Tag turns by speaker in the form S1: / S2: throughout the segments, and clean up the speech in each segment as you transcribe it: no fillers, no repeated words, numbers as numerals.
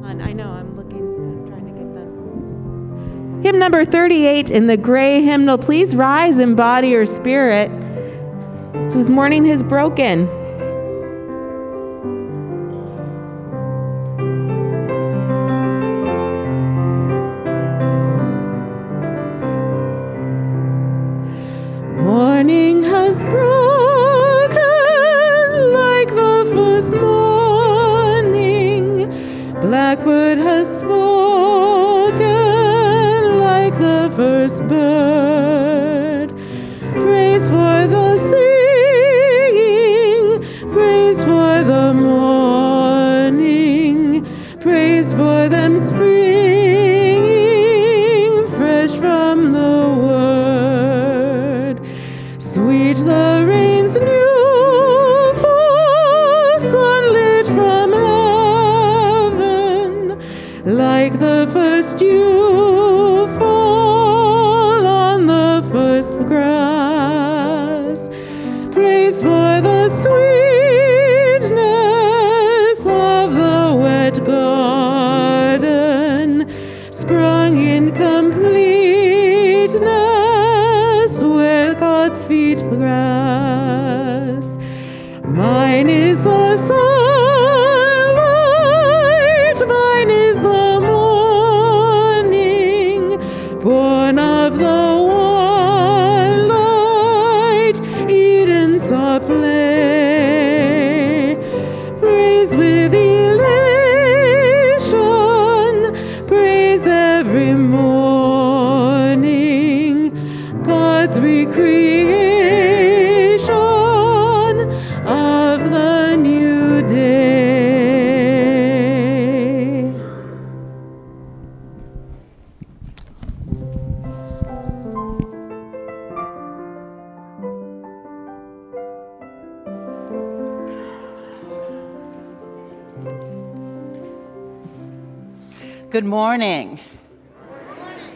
S1: I know, I'm trying to get them. Hymn number 38 in the gray hymnal. Please rise in body or spirit. This morning has broken. Morning has broken like the first morning. Blackbird has spoken like the first bird. Praise for the singing, praise for the morning, praise for them springing fresh from the word. Sweet the rain's new fall, sunlit from heaven, like the first dew fall on the first grass. Praise for the sweetness of the wet garden, sprung in completeness where God's feet grass. Mine is the sunlight, mine is the morning, born of the one light, Eden saw play. Praise with elation, praise every morning, God's recreation of the new day.
S2: Good morning.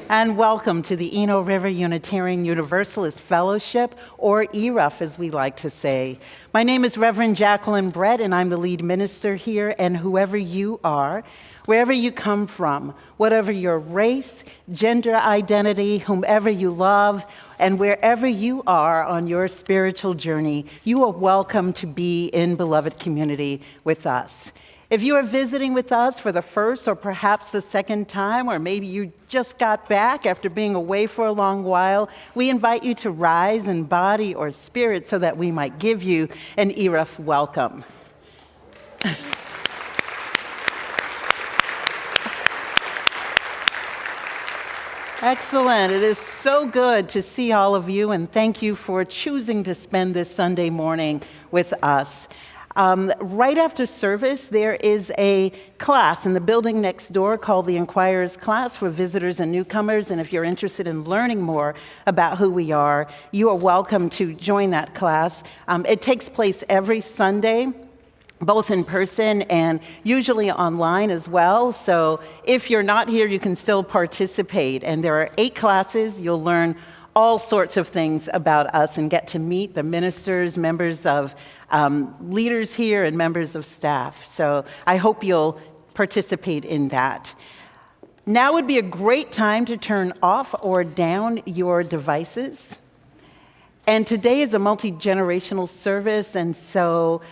S2: And welcome to the Eno River Unitarian Universalist Fellowship, or ERUUF as we like to say. My name is Reverend Jacqueline Brett, and I'm the lead minister here. And whoever you are, wherever you come from, whatever your race, gender identity, whomever you love, and wherever you are on your spiritual journey, you are welcome to be in beloved community with us. If you are visiting with us for the first or perhaps the second time, or maybe you just got back after being away for a long while, we invite you to rise in body or spirit so that we might give you an ERUUF welcome. Excellent. It is so good to see all of you, and thank you for choosing to spend this Sunday morning with us. Right after service, there is a class in the building next door called the Inquirer's Class for visitors and newcomers. And if you're interested in learning more about who we are, you are welcome to join that class. It takes place every Sunday, both in person and usually online as well. So if you're not here, you can still participate. And there are 8 classes. You'll learn all sorts of things about us and get to meet the ministers, members of leaders here, and members of staff. So I hope you'll participate in that. Now would be a great time to turn off or down your devices. And today is a multi-generational service, and so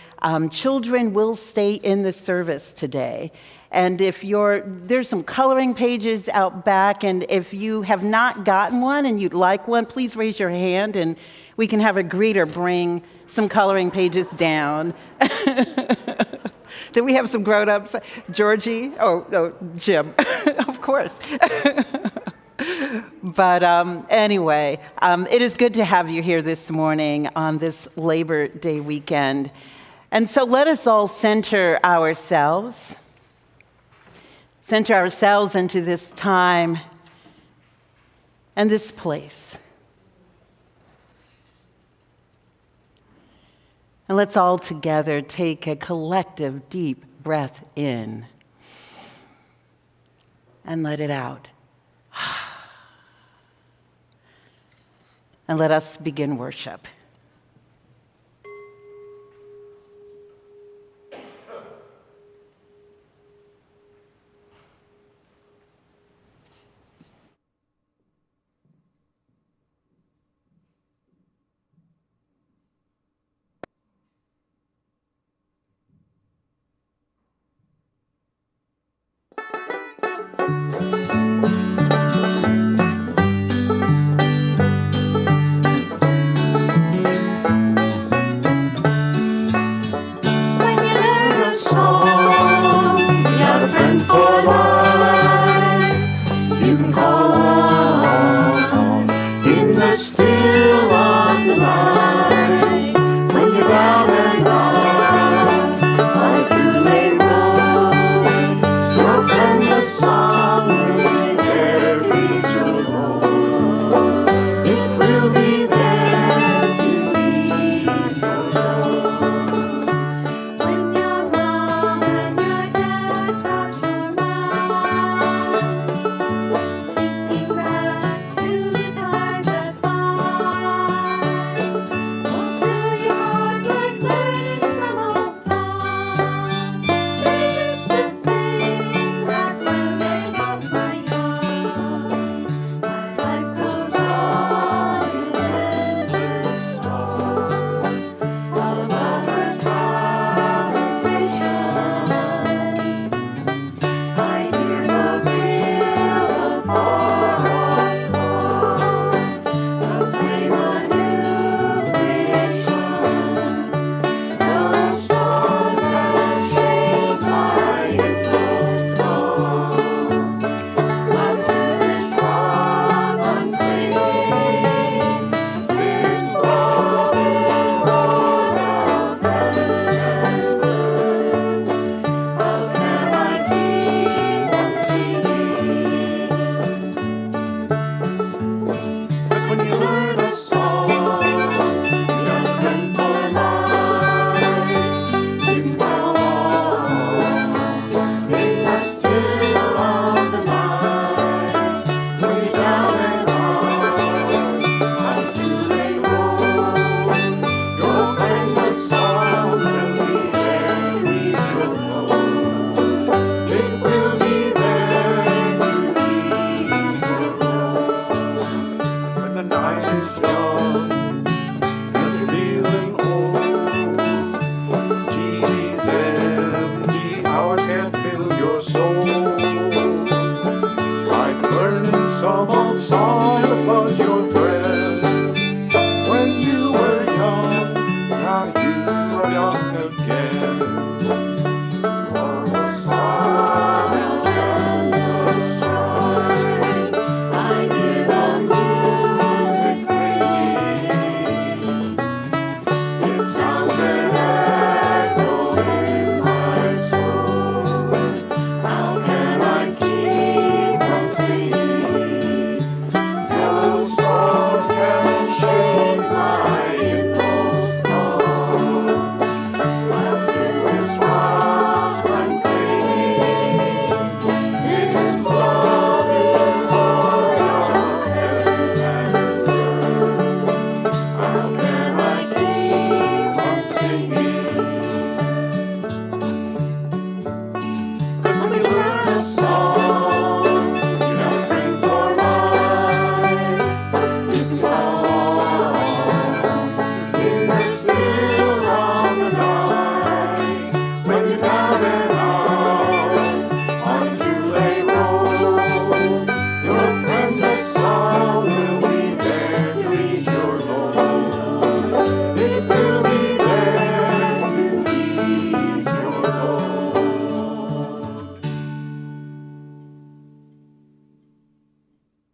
S2: children will stay in the service today. And there's some coloring pages out back, and if you have not gotten one and you'd like one, please raise your hand and we can have a greeter bring some coloring pages down. Did we have some grown-ups? Georgie? Oh, Jim, of course. But anyway, it is good to have you here this morning on this Labor Day weekend. And so let us all center ourselves into this time and this place. And let's all together take a collective deep breath in and let it out. And let us begin worship.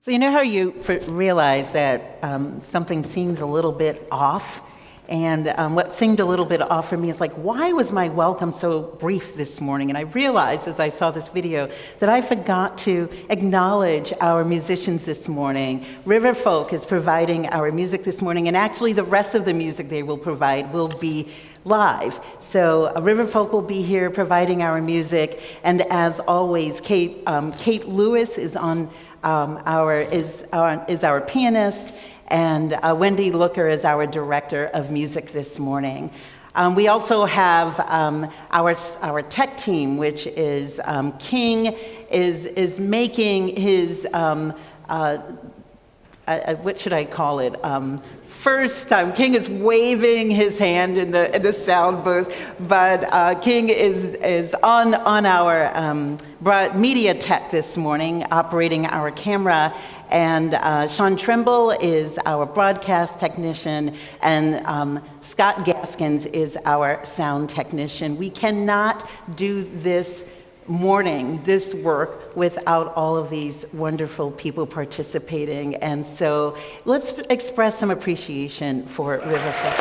S2: So you know how you realize that something seems a little bit off? And what seemed a little bit off for me is like, why was my welcome so brief this morning? And I realized as I saw this video that I forgot to acknowledge our musicians this morning. River Folk is providing our music this morning, and actually the rest of the music they will provide will be live. So River Folk will be here providing our music, and as always, Kate Lewis is on is our pianist, and Wendy Looker is our director of music this morning. We also have our tech team, which is King is making his what should I call it? First time, King is waving his hand in the sound booth, but King is on our media tech this morning, operating our camera, and Sean Trimble is our broadcast technician, and Scott Gaskins is our sound technician. We cannot do this work without all of these wonderful people participating. And so let's express some appreciation for Riverfront.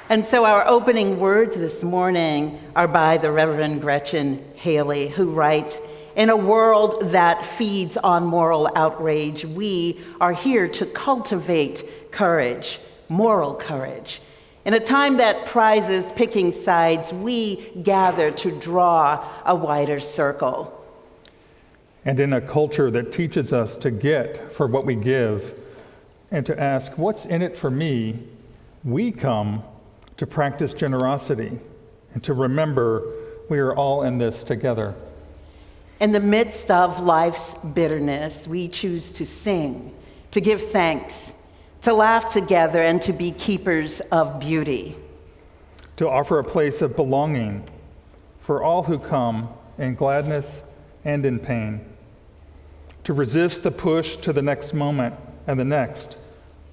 S2: And so our opening words this morning are by the Reverend Gretchen Haley, who writes, "In a world that feeds on moral outrage, we are here to cultivate courage, moral courage. In a time that prizes picking sides, we gather to draw a wider circle."
S3: And in a culture that teaches us to get for what we give and to ask, what's in it for me, we come to practice generosity and to remember we are all in this together.
S2: In the midst of life's bitterness, we choose to sing, to give thanks, to laugh together, and to be keepers of beauty.
S3: To offer a place of belonging for all who come in gladness and in pain. To resist the push to the next moment and the next.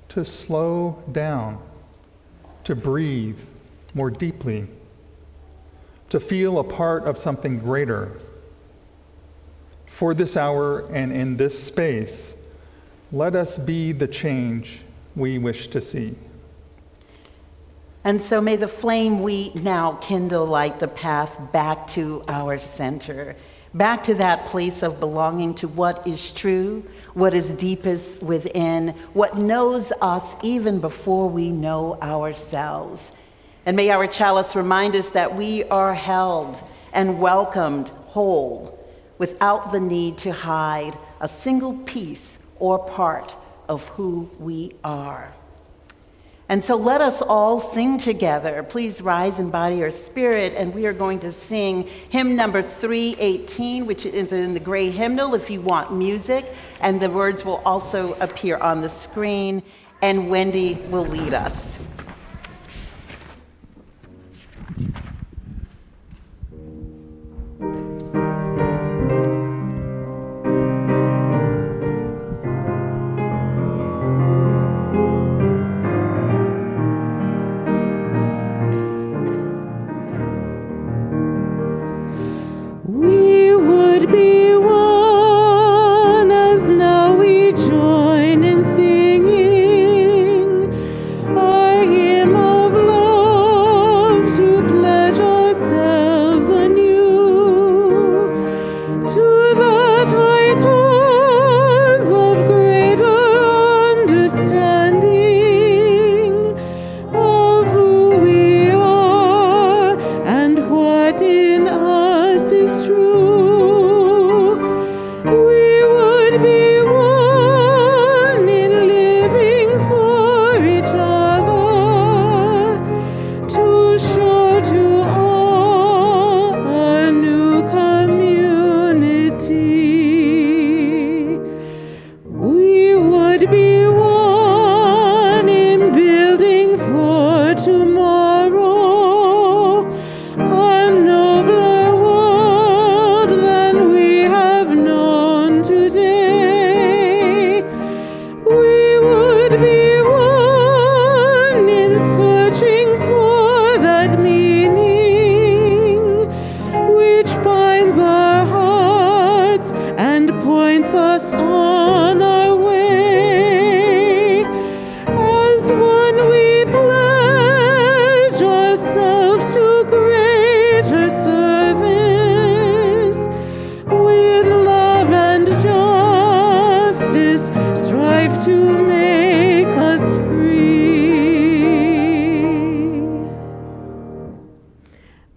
S3: To slow down. To breathe more deeply. To feel a part of something greater. For this hour and in this space, let us be the change we wish to see.
S2: And so may the flame we now kindle light the path back to our center, back to that place of belonging to what is true, what is deepest within, what knows us even before we know ourselves. And may our chalice remind us that we are held and welcomed whole, without the need to hide a single piece or part of who we are. And so let us all sing together. Please rise in body or spirit, and we are going to sing hymn number 318, which is in the gray hymnal if you want music, and the words will also appear on the screen, and Wendy will lead us.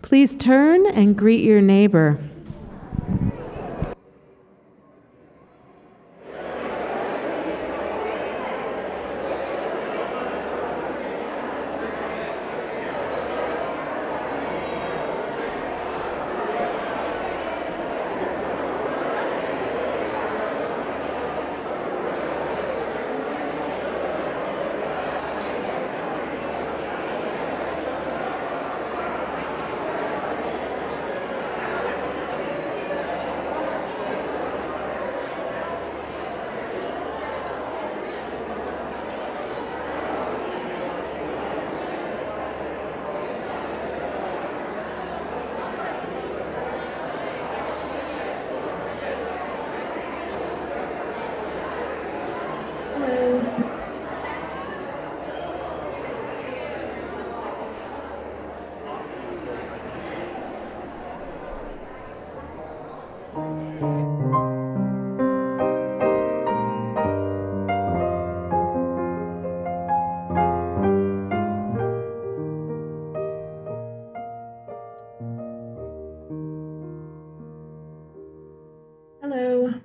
S1: Please turn and greet your neighbor.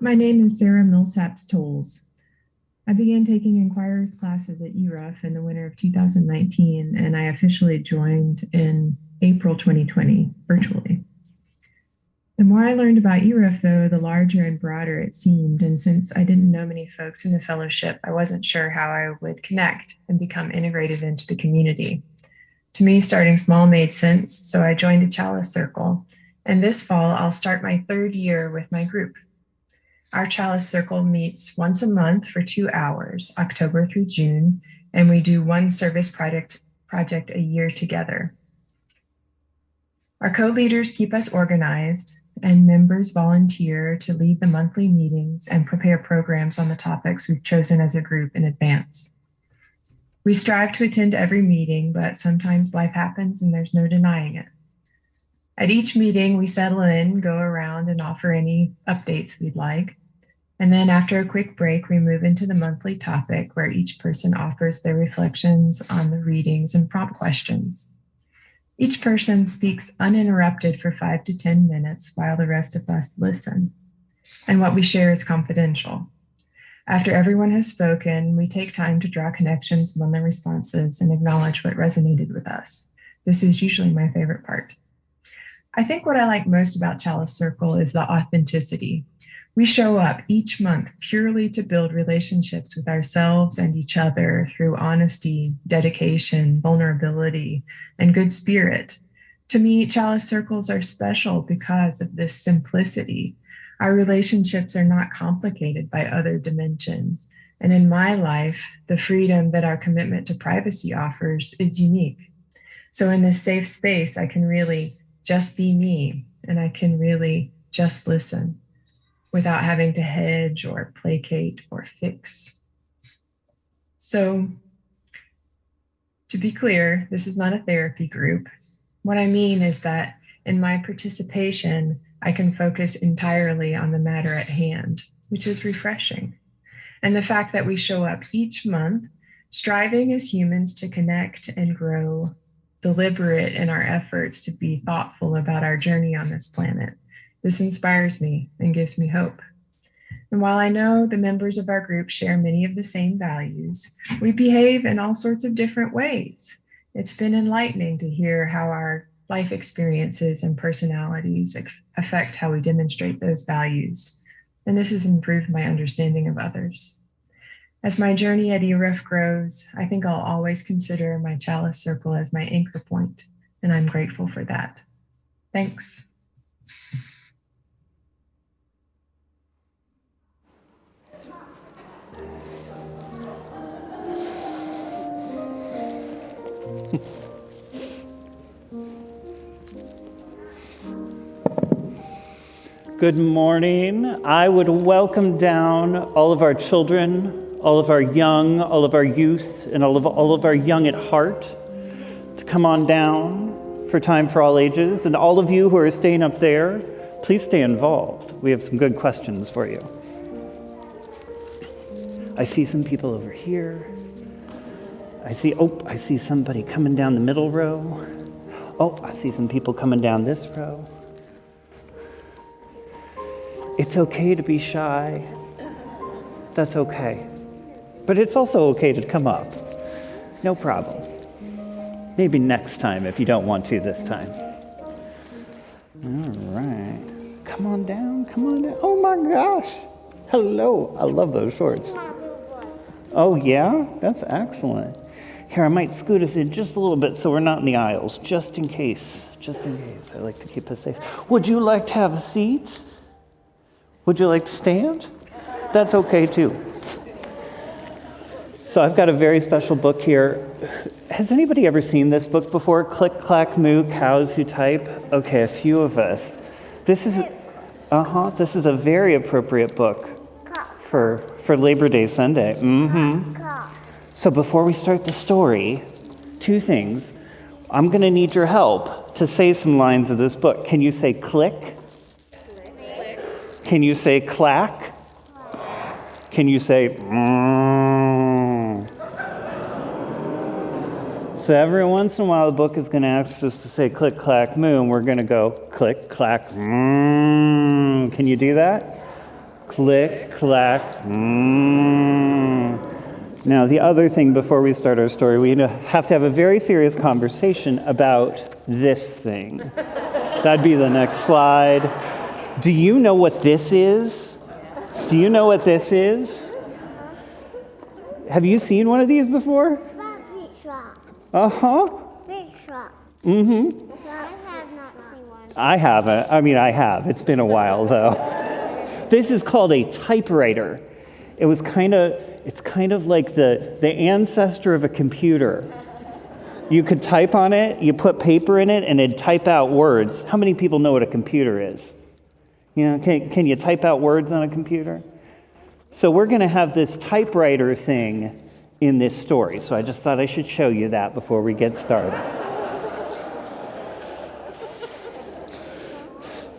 S4: My name is Sarah Millsaps-Tolles. I began taking inquirer's classes at ERUUF in the winter of 2019, and I officially joined in April 2020, virtually. The more I learned about ERUUF, though, the larger and broader it seemed, and since I didn't know many folks in the fellowship, I wasn't sure how I would connect and become integrated into the community. To me, starting small made sense, so I joined a Chalice Circle, and this fall I'll start my 3rd year with my group. Our Chalice Circle meets once a month for 2 hours, October through June, and we do one service project a year together. Our co-leaders keep us organized, and members volunteer to lead the monthly meetings and prepare programs on the topics we've chosen as a group in advance. We strive to attend every meeting, but sometimes life happens and there's no denying it. At each meeting, we settle in, go around, and offer any updates we'd like. And then after a quick break, we move into the monthly topic where each person offers their reflections on the readings and prompt questions. Each person speaks uninterrupted for 5 to 10 minutes while the rest of us listen. And what we share is confidential. After everyone has spoken, we take time to draw connections among the responses and acknowledge what resonated with us. This is usually my favorite part. I think what I like most about Chalice Circle is the authenticity. We show up each month purely to build relationships with ourselves and each other through honesty, dedication, vulnerability, and good spirit. To me, Chalice Circles are special because of this simplicity. Our relationships are not complicated by other dimensions. And in my life, the freedom that our commitment to privacy offers is unique. So in this safe space, I can really just be me, and I can really just listen without having to hedge or placate or fix. So, to be clear, this is not a therapy group. What I mean is that in my participation, I can focus entirely on the matter at hand, which is refreshing. And the fact that we show up each month, striving as humans to connect and grow, deliberate in our efforts to be thoughtful about our journey on this planet. This inspires me and gives me hope. And while I know the members of our group share many of the same values, we behave in all sorts of different ways. It's been enlightening to hear how our life experiences and personalities affect how we demonstrate those values. And this has improved my understanding of others. As my journey at ERUUF grows, I think I'll always consider my Chalice Circle as my anchor point, and I'm grateful for that. Thanks.
S5: Good morning. I would welcome down all of our children, all of our young, all of our youth, and all of our young at heart to come on down for Time for All Ages. And all of you who are staying up there, please stay involved. We have some good questions for you. I see some people over here. I see somebody coming down the middle row. Oh, I see some people coming down this row. It's okay to be shy. That's okay. But it's also okay to come up. No problem. Maybe next time if you don't want to this time. All right. Come on down, come on down. Oh my gosh. Hello. I love those shorts. Oh yeah? That's excellent. Here, I might scoot us in just a little bit so we're not in the aisles, just in case. Just in case. I like to keep us safe. Would you like to have a seat? Would you like to stand? That's okay too. So I've got a very special book here. Has anybody ever seen this book before? Click, Clack, Moo, Cows Who Type? Okay, a few of us. This is a very appropriate book for Labor Day Sunday. So before we start the story, 2 things. I'm going to need your help to say some lines of this book. Can you say click? Can you say clack? Can you say So every once in a while the book is going to ask us to say click, clack, moo, and we're going to go click, clack, Can you do that? click, clack, Now, the other thing before we start our story, we have to have a very serious conversation about this thing. That'd be the next slide. Do you know what this is? Do you know what this is? Have you seen one of these before? Uh-huh. Mm-hmm.
S6: I have not seen one.
S5: I haven't. I mean, I have. It's been a while, though. This is called a typewriter. It's kind of like the ancestor of a computer. You could type on it, you put paper in it, and it'd type out words. How many people know what a computer is? You know, can you type out words on a computer? So we're going to have this typewriter thing in this story. So I just thought I should show you that before we get started.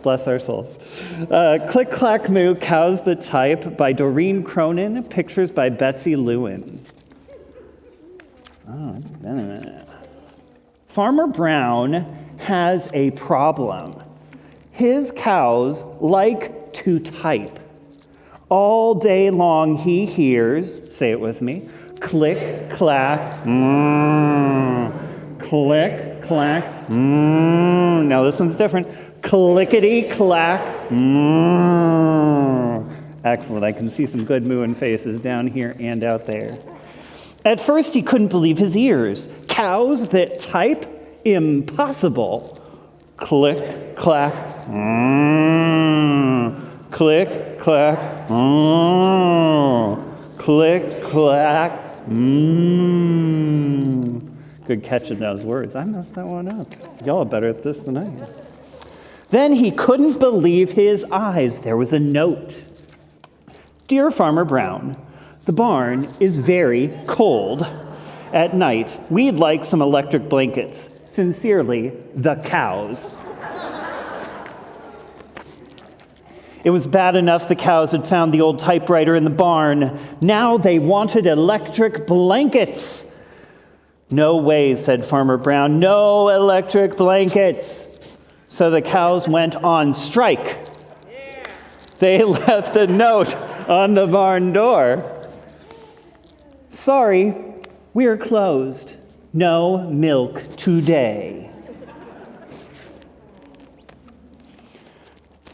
S5: Bless our souls. Click, Clack, Moo, Cows That Type by Doreen Cronin. Pictures by Betsy Lewin. Oh, it's been a minute. Farmer Brown has a problem. His cows like to type. All day long he hears, say it with me, click, clack, click, clack, Now this one's different. Clickety clack. Excellent. I can see some good mooing faces down here and out there. At first, he couldn't believe his ears. Cows that type? Impossible. Click, clack. Click, clack. Click, clack. Good catching those words. I messed that one up. Y'all are better at this than I am. Then he couldn't believe his eyes. There was a note. Dear Farmer Brown, the barn is very cold. At night, we'd like some electric blankets. Sincerely, the cows. It was bad enough the cows had found the old typewriter in the barn. Now they wanted electric blankets. No way, said Farmer Brown. No electric blankets. So the cows went on strike. They left a note on the barn door. Sorry, we're closed. No milk today.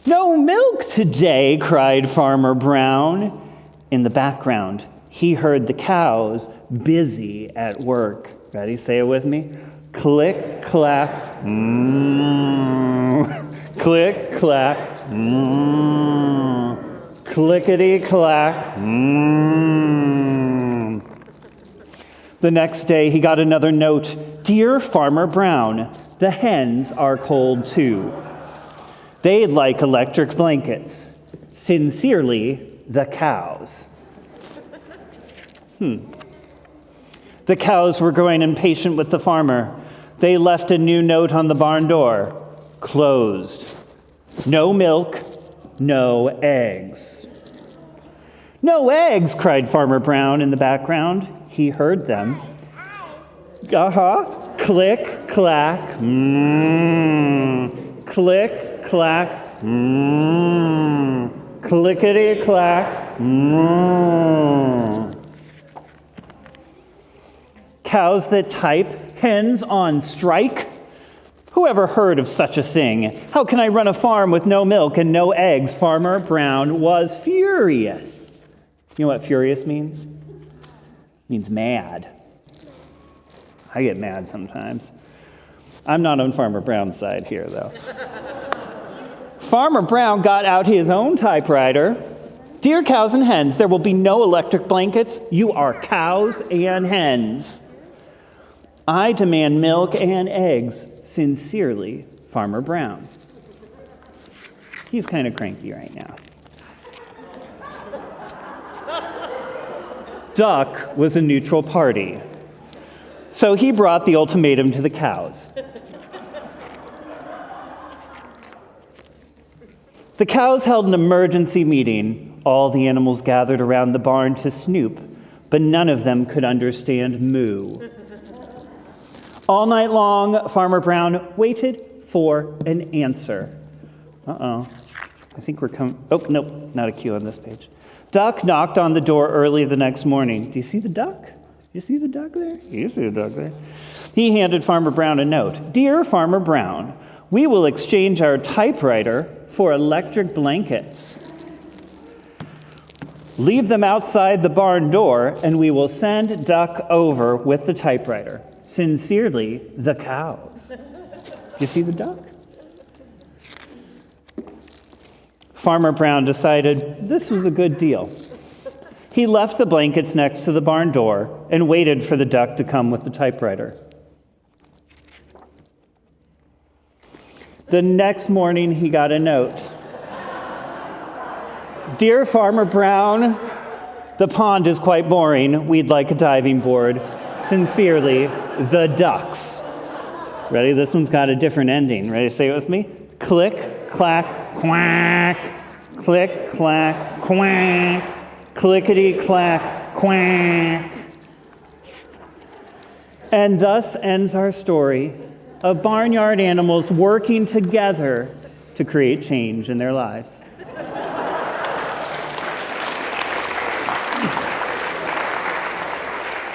S5: No milk today, cried Farmer Brown. In the background, he heard the cows busy at work. Ready? Say it with me. Click, clack, click, clack, clickety, clack, The next day, he got another note. Dear Farmer Brown, the hens are cold too. They'd like electric blankets. Sincerely, the cows. The cows were growing impatient with the farmer. They left a new note on the barn door. Closed. No milk, no eggs. No eggs, cried Farmer Brown in the background. He heard them. Click, clack, click, clack, clickety, clack, Cows that type, hens on strike? Who ever heard of such a thing? How can I run a farm with no milk and no eggs? Farmer Brown was furious. You know what furious means? It means mad. I get mad sometimes. I'm not on Farmer Brown's side here, though. Farmer Brown got out his own typewriter. Dear cows and hens, there will be no electric blankets. You are cows and hens. I demand milk and eggs. Sincerely, Farmer Brown. He's kind of cranky right now. Duck was a neutral party. So he brought the ultimatum to the cows. The cows held an emergency meeting. All the animals gathered around the barn to snoop, but none of them could understand moo. All night long, Farmer Brown waited for an answer. I think we're coming. Oh, nope, not a cue on this page. Duck knocked on the door early the next morning. Do you see the duck? You see the duck there? You see the duck there. He handed Farmer Brown a note. Dear Farmer Brown, we will exchange our typewriter for electric blankets. Leave them outside the barn door, and we will send Duck over with the typewriter. Sincerely, the cows. You see the duck? Farmer Brown decided this was a good deal. He left the blankets next to the barn door and waited for the duck to come with the typewriter. The next morning, he got a note. Dear Farmer Brown, the pond is quite boring. We'd like a diving board. Sincerely, the ducks. Ready? This one's got a different ending. Ready to say it with me? Click, clack, quack. Click, clack, quack. Clickety, clack, quack. And thus ends our story of barnyard animals working together to create change in their lives.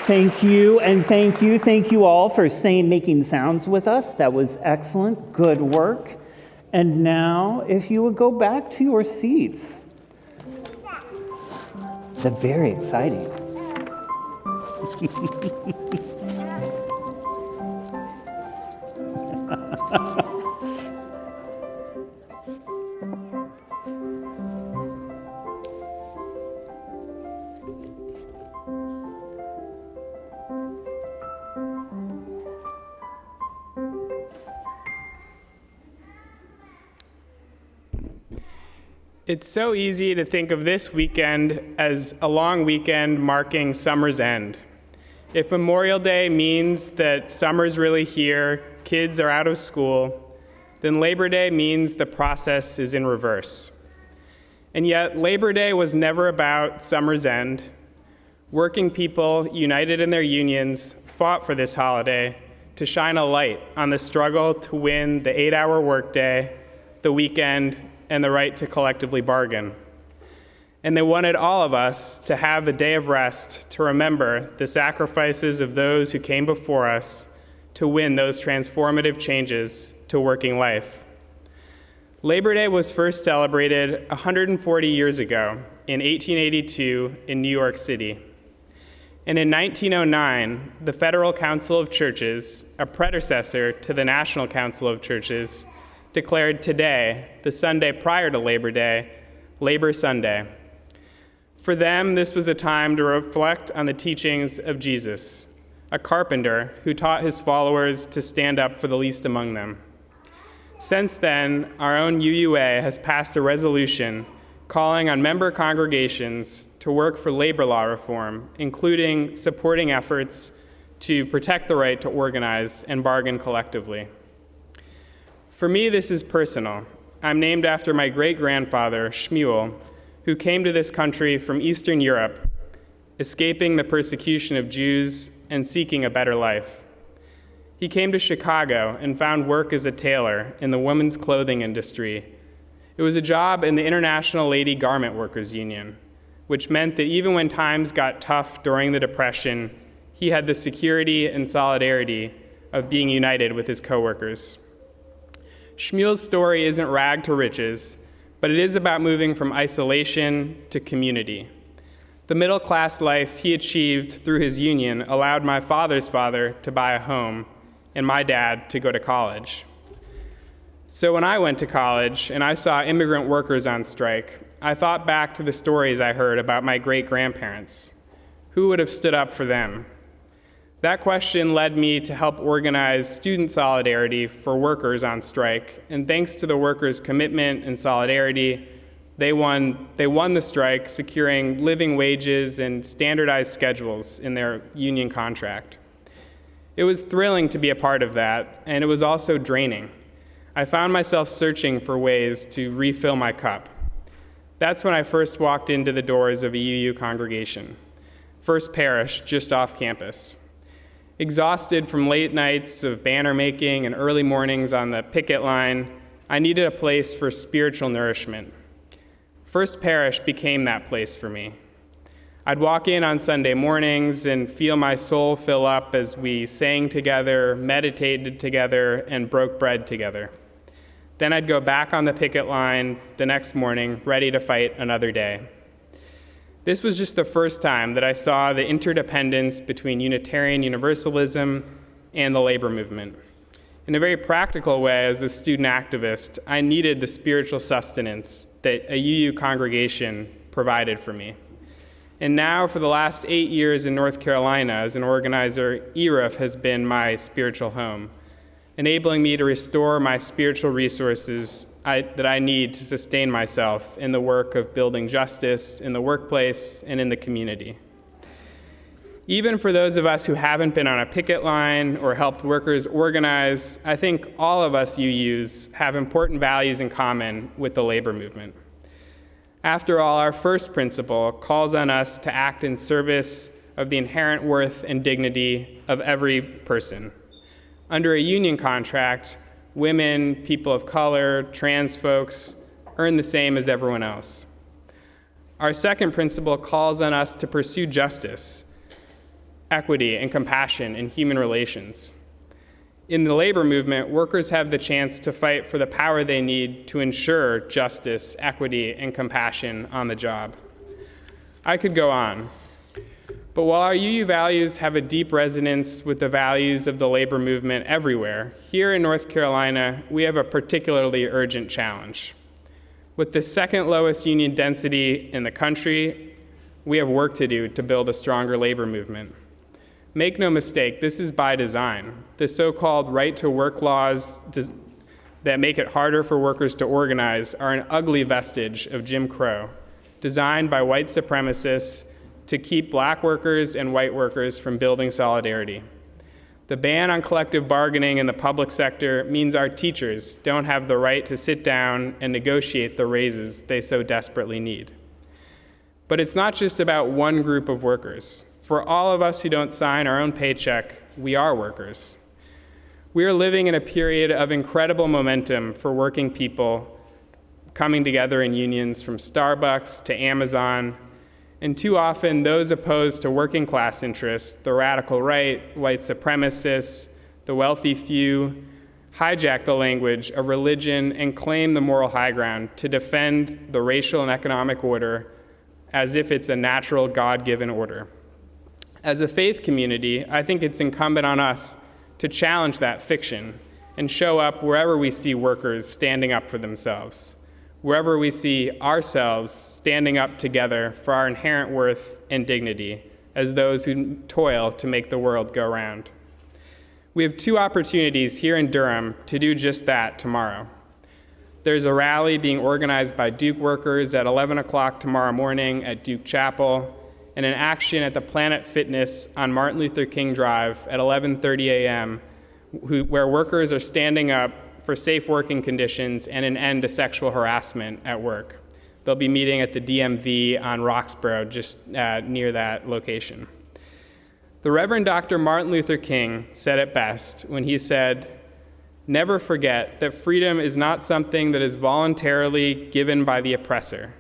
S5: Thank you, and thank you all for making sounds with us. That was excellent, good work. And now, if you would go back to your seats. That's very exciting.
S7: It's so easy to think of this weekend as a long weekend marking summer's end. If Memorial Day means that summer's really here, kids are out of school, then Labor Day means the process is in reverse. And yet, Labor Day was never about summer's end. Working people, united in their unions, fought for this holiday to shine a light on the struggle to win the 8-hour workday, the weekend, and the right to collectively bargain. And they wanted all of us to have a day of rest to remember the sacrifices of those who came before us to win those transformative changes to working life. Labor Day was first celebrated 140 years ago in 1882 in New York City. And in 1909, the Federal Council of Churches, a predecessor to the National Council of Churches, declared today, the Sunday prior to Labor Day, Labor Sunday. For them, this was a time to reflect on the teachings of Jesus, a carpenter who taught his followers to stand up for the least among them. Since then, our own UUA has passed a resolution calling on member congregations to work for labor law reform, including supporting efforts to protect the right to organize and bargain collectively. For me, this is personal. I'm named after my great-grandfather, Shmuel, who came to this country from Eastern Europe, escaping the persecution of Jews and seeking a better life. He came to Chicago and found work as a tailor in the women's clothing industry. It was a job in the International Lady Garment Workers Union, which meant that even when times got tough during the Depression, he had the security and solidarity of being united with his coworkers. Shmuel's story isn't rag to riches, but it is about moving from isolation to community. The middle-class life he achieved through his union allowed my father's father to buy a home and my dad to go to college. So when I went to college and I saw immigrant workers on strike, I thought back to the stories I heard about my great-grandparents. Who would have stood up for them? That question led me to help organize student solidarity for workers on strike, and thanks to the workers' commitment and solidarity, they won the strike, securing living wages and standardized schedules in their union contract. It was thrilling to be a part of that, and it was also draining. I found myself searching for ways to refill my cup. That's when I first walked into the doors of a UU congregation, First Parish, just off campus. Exhausted from late nights of banner making and early mornings on the picket line, I needed a place for spiritual nourishment. First Parish became that place for me. I'd walk in on Sunday mornings and feel my soul fill up as we sang together, meditated together, and broke bread together. Then I'd go back on the picket line the next morning, ready to fight another day. This was just the first time that I saw the interdependence between Unitarian Universalism and the labor movement. In a very practical way, as a student activist, I needed the spiritual sustenance that a UU congregation provided for me. And now, for the last 8 years in North Carolina as an organizer, ERUUF has been my spiritual home, enabling me to restore my spiritual resources that I need to sustain myself in the work of building justice in the workplace and in the community. Even for those of us who haven't been on a picket line or helped workers organize, I think all of us UUs have important values in common with the labor movement. After all, our first principle calls on us to act in service of the inherent worth and dignity of every person. Under a union contract, women, people of color, trans folks earn the same as everyone else. Our second principle calls on us to pursue justice, equity, and compassion in human relations. In the labor movement, workers have the chance to fight for the power they need to ensure justice, equity, and compassion on the job. I could go on. But while our UU values have a deep resonance with the values of the labor movement everywhere, here in North Carolina, we have a particularly urgent challenge. With the second lowest union density in the country, we have work to do to build a stronger labor movement. Make no mistake, this is by design. The so-called right-to-work laws that make it harder for workers to organize are an ugly vestige of Jim Crow, designed by white supremacists to keep black workers and white workers from building solidarity. The ban on collective bargaining in the public sector means our teachers don't have the right to sit down and negotiate the raises they so desperately need. But it's not just about one group of workers. For all of us who don't sign our own paycheck, we are workers. We are living in a period of incredible momentum for working people coming together in unions from Starbucks to Amazon, and too often those opposed to working class interests, the radical right, white supremacists, the wealthy few, hijack the language of religion and claim the moral high ground to defend the racial and economic order as if it's a natural God-given order. As a faith community, I think it's incumbent on us to challenge that fiction and show up wherever we see workers standing up for themselves, wherever we see ourselves standing up together for our inherent worth and dignity as those who toil to make the world go round. We have two opportunities here in Durham to do just that tomorrow. There's a rally being organized by Duke workers at 11 o'clock tomorrow morning at Duke Chapel, and an action at the Planet Fitness on Martin Luther King Drive at 11:30 a.m., where workers are standing up for safe working conditions and an end to sexual harassment at work. They'll be meeting at the DMV on Roxborough, just near that location. The Reverend Dr. Martin Luther King said it best when he said, "Never forget that freedom is not something that is voluntarily given by the oppressor.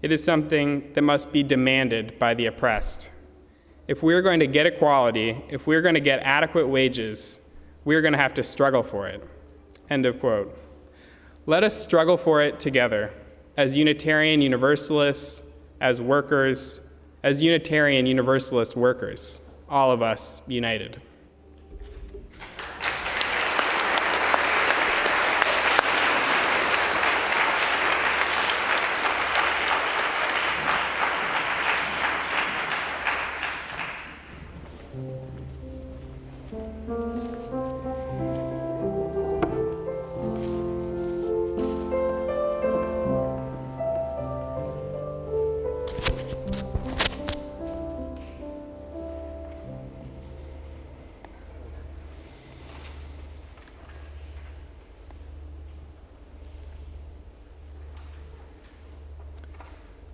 S7: It is something that must be demanded by the oppressed. If we're going to get equality, if we're going to get adequate wages, we're going to have to struggle for it." End of quote. Let us struggle for it together, as Unitarian Universalists, as workers, as Unitarian Universalist workers, all of us united.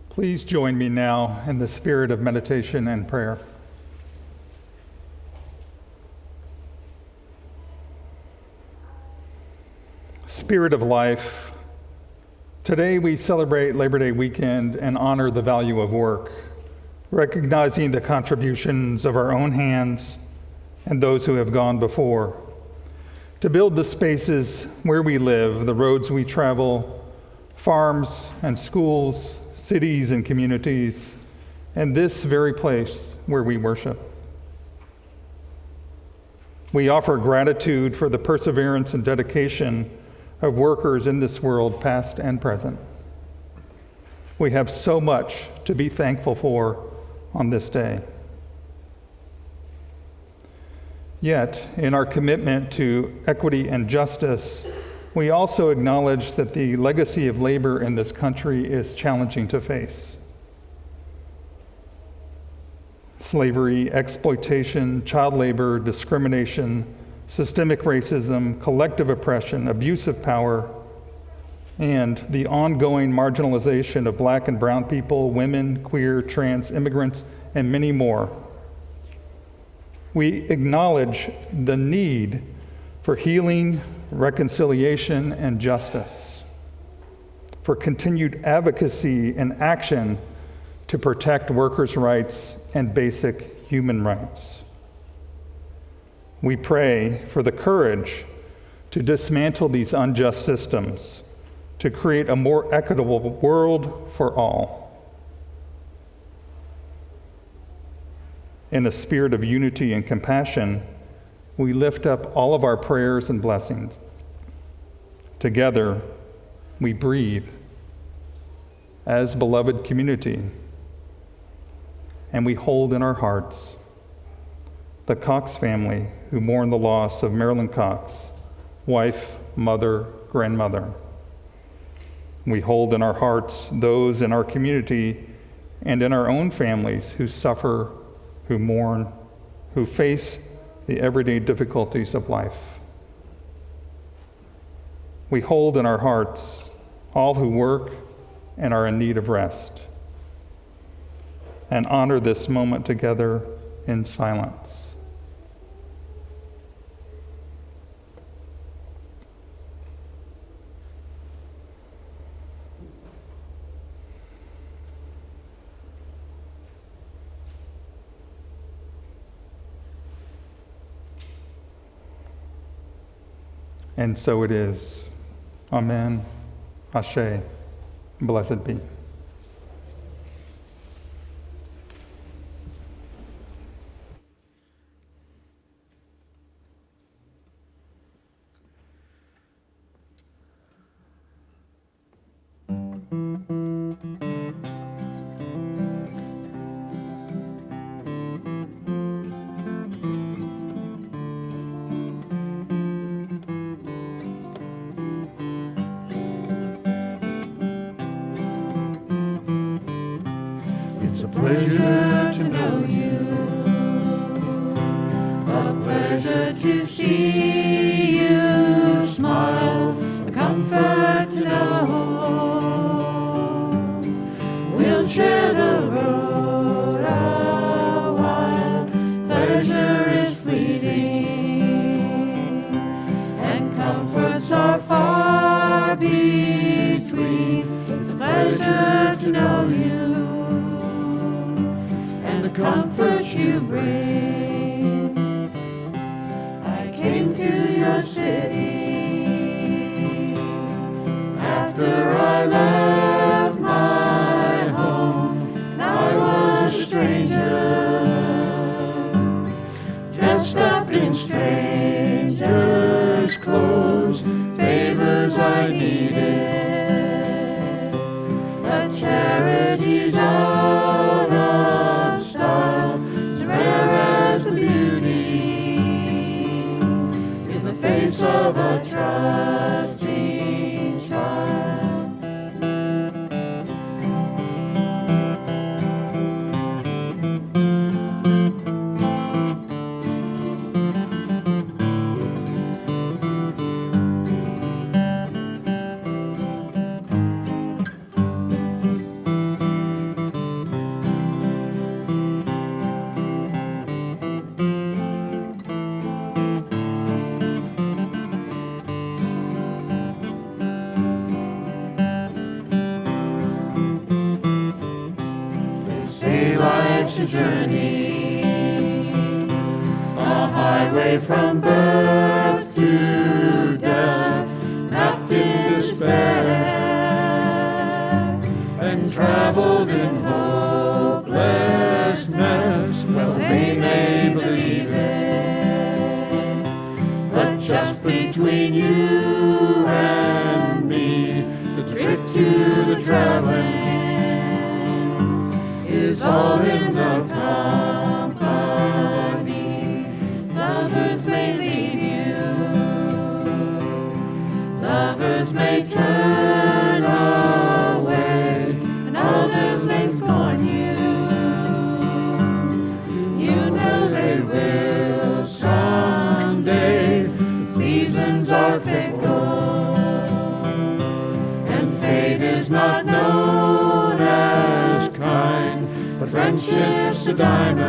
S3: Please join me now in the spirit of meditation and prayer. Spirit of life, Today we celebrate Labor Day weekend and honor the value of work, recognizing the contributions of our own hands and those who have gone before, to build the spaces where we live, the roads we travel, farms and schools, cities and communities, and this very place where we worship. We offer gratitude for the perseverance and dedication of workers in this world, past and present. We have so much to be thankful for on this day. Yet, in our commitment to equity and justice, we also acknowledge that the legacy of labor in this country is challenging to face. Slavery, exploitation, child labor, discrimination, systemic racism, collective oppression, abuse of power, and the ongoing marginalization of Black and brown people, women, queer, trans, immigrants, and many more. We acknowledge the need for healing, reconciliation, and justice, for continued advocacy and action to protect workers' rights and basic human rights. We pray for the courage to dismantle these unjust systems, to create a more equitable world for all. In a spirit of unity and compassion, we lift up all of our prayers and blessings. Together, we breathe as beloved community, and we hold in our hearts the Cox family who mourn the loss of Marilyn Cox, wife, mother, grandmother. We hold in our hearts those in our community and in our own families who suffer, who mourn, who face the everyday difficulties of life. We hold in our hearts all who work and are in need of rest, and honor this moment together in silence. And so it is. Amen. Ashe. Blessed be.
S8: It's a pleasure to know you, a pleasure to see you smile, a comfort to know we'll share the road a while. Pleasure is fleeting, and comforts are far between. It's a pleasure to know you, the comfort you bring. I came to your city after I left my home, and I was a stranger, dressed up in stranger's clothes, favors I needed, but charity's out of style, as rare as the beauty in the face of a trusting child. life's a journey, a highway from birth to death, mapped in despair, and traveled in hopelessness. Well, we may believe it, but just between you and me, the trick to the traveling is all in the company. Lovers may leave you, lovers may turn away, and others may scorn you. You know they will someday. Seasons are fickle, and fate is not known as kind, but friendship's a diamond,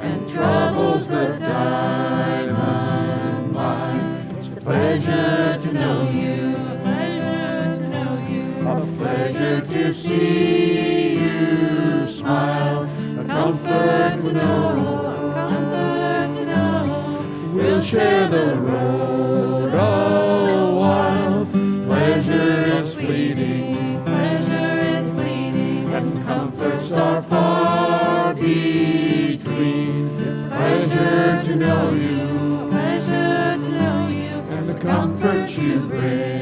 S8: and trouble's the diamond mine. It's a pleasure to know you, a pleasure to know you, a pleasure to see you smile, a comfort to know, a comfort to know. We'll share the road a while. Pleasure is fleeting, pleasure is fleeting, and comforts are far between. It's a pleasure to know you, a pleasure to know you, and the comfort you bring.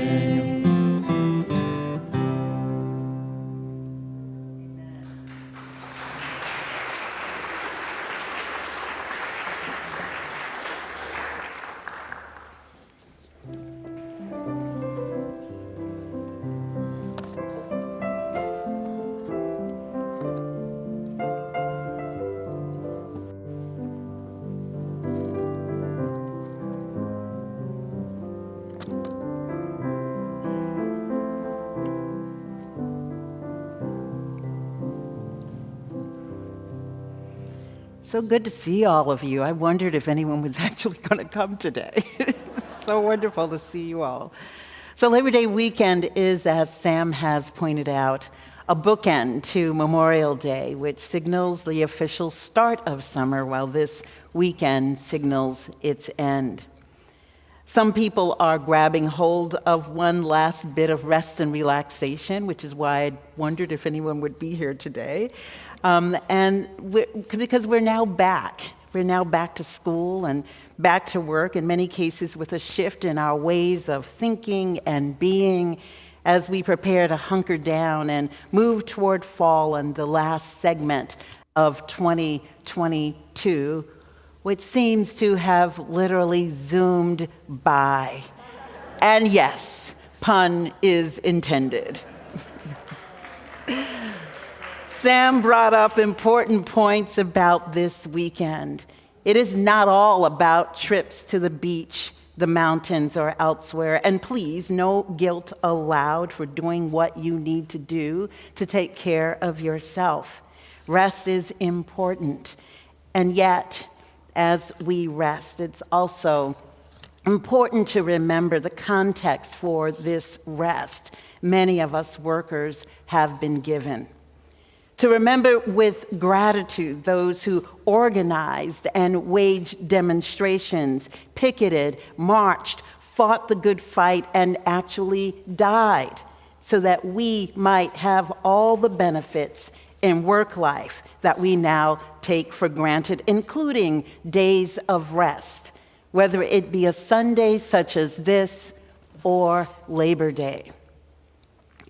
S2: So good to see all of you. I wondered if anyone was actually going to come today. It's so wonderful to see you all. So Labor Day weekend is, as Sam has pointed out, a bookend to Memorial Day, which signals the official start of summer, while this weekend signals its end. Some people are grabbing hold of one last bit of rest and relaxation, which is why I wondered if anyone would be here today. Because we're now back. We're now back to school and back to work, in many cases with a shift in our ways of thinking and being as we prepare to hunker down and move toward fall and the last segment of 2022, which seems to have literally zoomed by. And yes, pun is intended. Sam brought up important points about this weekend. It is not all about trips to the beach, the mountains, or elsewhere. And please, no guilt allowed for doing what you need to do to take care of yourself. Rest is important. And yet, as we rest, it's also important to remember the context for this rest many of us workers have been given. To remember with gratitude those who organized and waged demonstrations, picketed, marched, fought the good fight, and actually died so that we might have all the benefits in work life that we now take for granted, including days of rest, whether it be a Sunday such as this or Labor Day.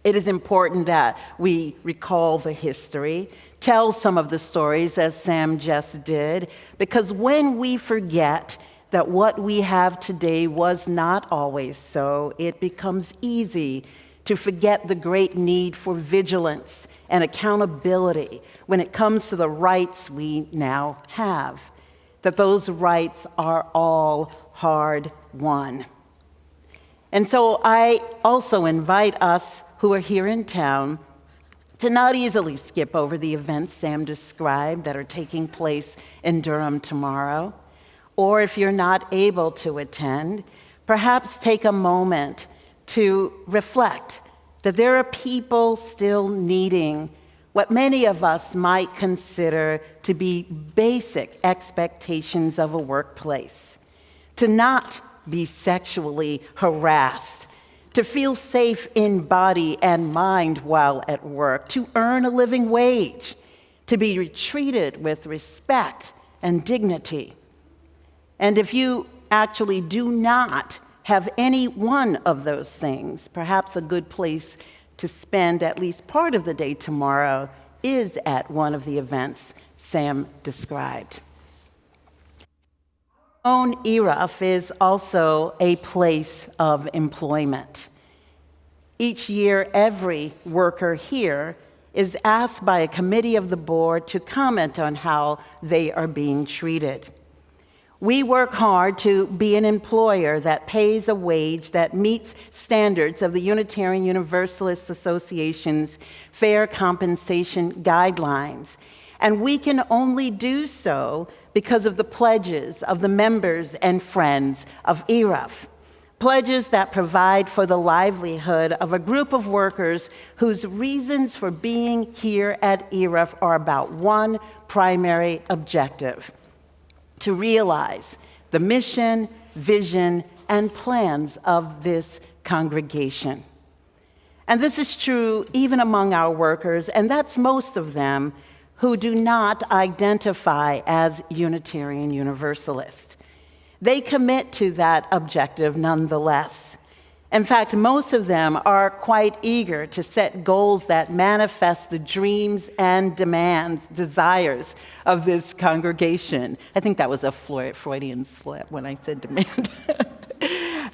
S2: It is important that we recall the history, tell some of the stories as Sam just did, because when we forget that what we have today was not always so, it becomes easy to forget the great need for vigilance and accountability when it comes to the rights we now have, that those rights are all hard-won. And so I also invite us who are here in town to not easily skip over the events Sam described that are taking place in Durham tomorrow. Or if you're not able to attend, perhaps take a moment to reflect that there are people still needing what many of us might consider to be basic expectations of a workplace. To not be sexually harassed, to feel safe in body and mind while at work, to earn a living wage, to be treated with respect and dignity. And if you actually do not have any one of those things, perhaps a good place to spend at least part of the day tomorrow is at one of the events Sam described. Our own ERUUF is also a place of employment. Each year, every worker here is asked by a committee of the board to comment on how they are being treated. We work hard to be an employer that pays a wage that meets standards of the Unitarian Universalist Association's fair compensation guidelines. And we can only do so because of the pledges of the members and friends of ERUUF. Pledges that provide for the livelihood of a group of workers whose reasons for being here at ERUUF are about one primary objective: to realize the mission, vision, and plans of this congregation. And this is true even among our workers, and that's most of them, who do not identify as Unitarian Universalist. They commit to that objective nonetheless. In fact, most of them are quite eager to set goals that manifest the dreams and desires of this congregation. I think that was a Freudian slip when I said demand.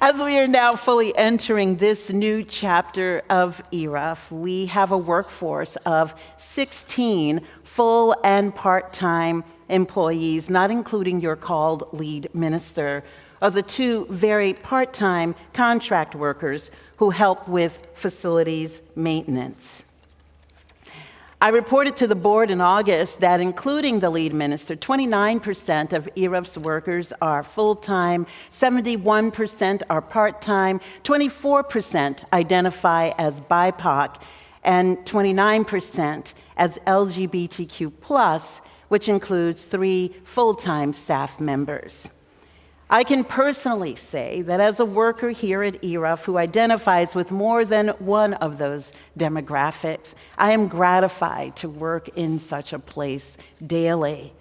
S2: As we are now fully entering this new chapter of ERUUF, we have a workforce of 16 full and part-time employees, not including your called lead minister, or the 2 very part-time contract workers who help with facilities maintenance. I reported to the board in August that, including the lead minister, 29% of ERUUF's workers are full-time, 71% are part-time, 24% identify as BIPOC, and 29% as LGBTQ+, which includes 3 full-time staff members. I can personally say that as a worker here at ERUUF who identifies with more than one of those demographics, I am gratified to work in such a place daily.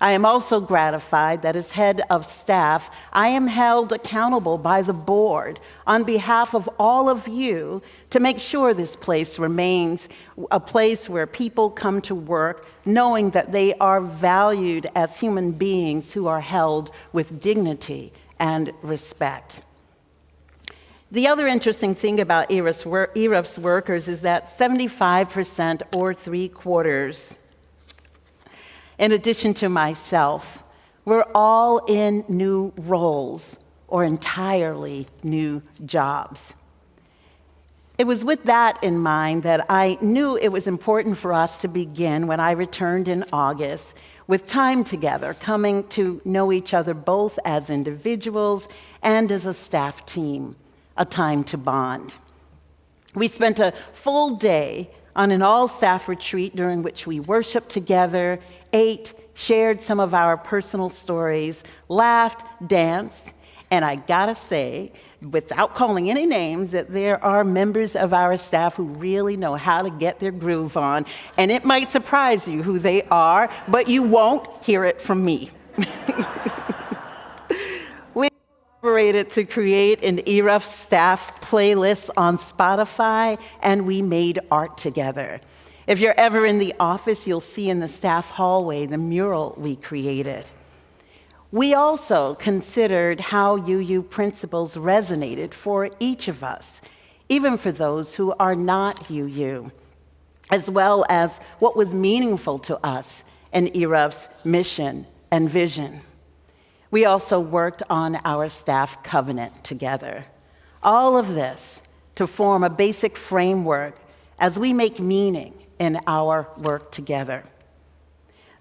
S2: I am also gratified that as head of staff, I am held accountable by the board on behalf of all of you to make sure this place remains a place where people come to work knowing that they are valued as human beings who are held with dignity and respect. The other interesting thing about ERUUF's workers is that 75% or 3/4, in addition to myself, we're all in new roles or entirely new jobs. It was with that in mind that I knew it was important for us to begin when I returned in August with time together, coming to know each other both as individuals and as a staff team, a time to bond. We spent a full day on an all-staff retreat during which we worshiped together, ate, shared some of our personal stories, laughed, danced, and I gotta say, without calling any names, that there are members of our staff who really know how to get their groove on, and it might surprise you who they are, but you won't hear it from me. We collaborated to create an ERUUF staff playlist on Spotify, and we made art together. If you're ever in the office, you'll see in the staff hallway the mural we created. We also considered how UU principles resonated for each of us, even for those who are not UU, as well as what was meaningful to us in ERUUF's mission and vision. We also worked on our staff covenant together. All of this to form a basic framework as we make meaning in our work together.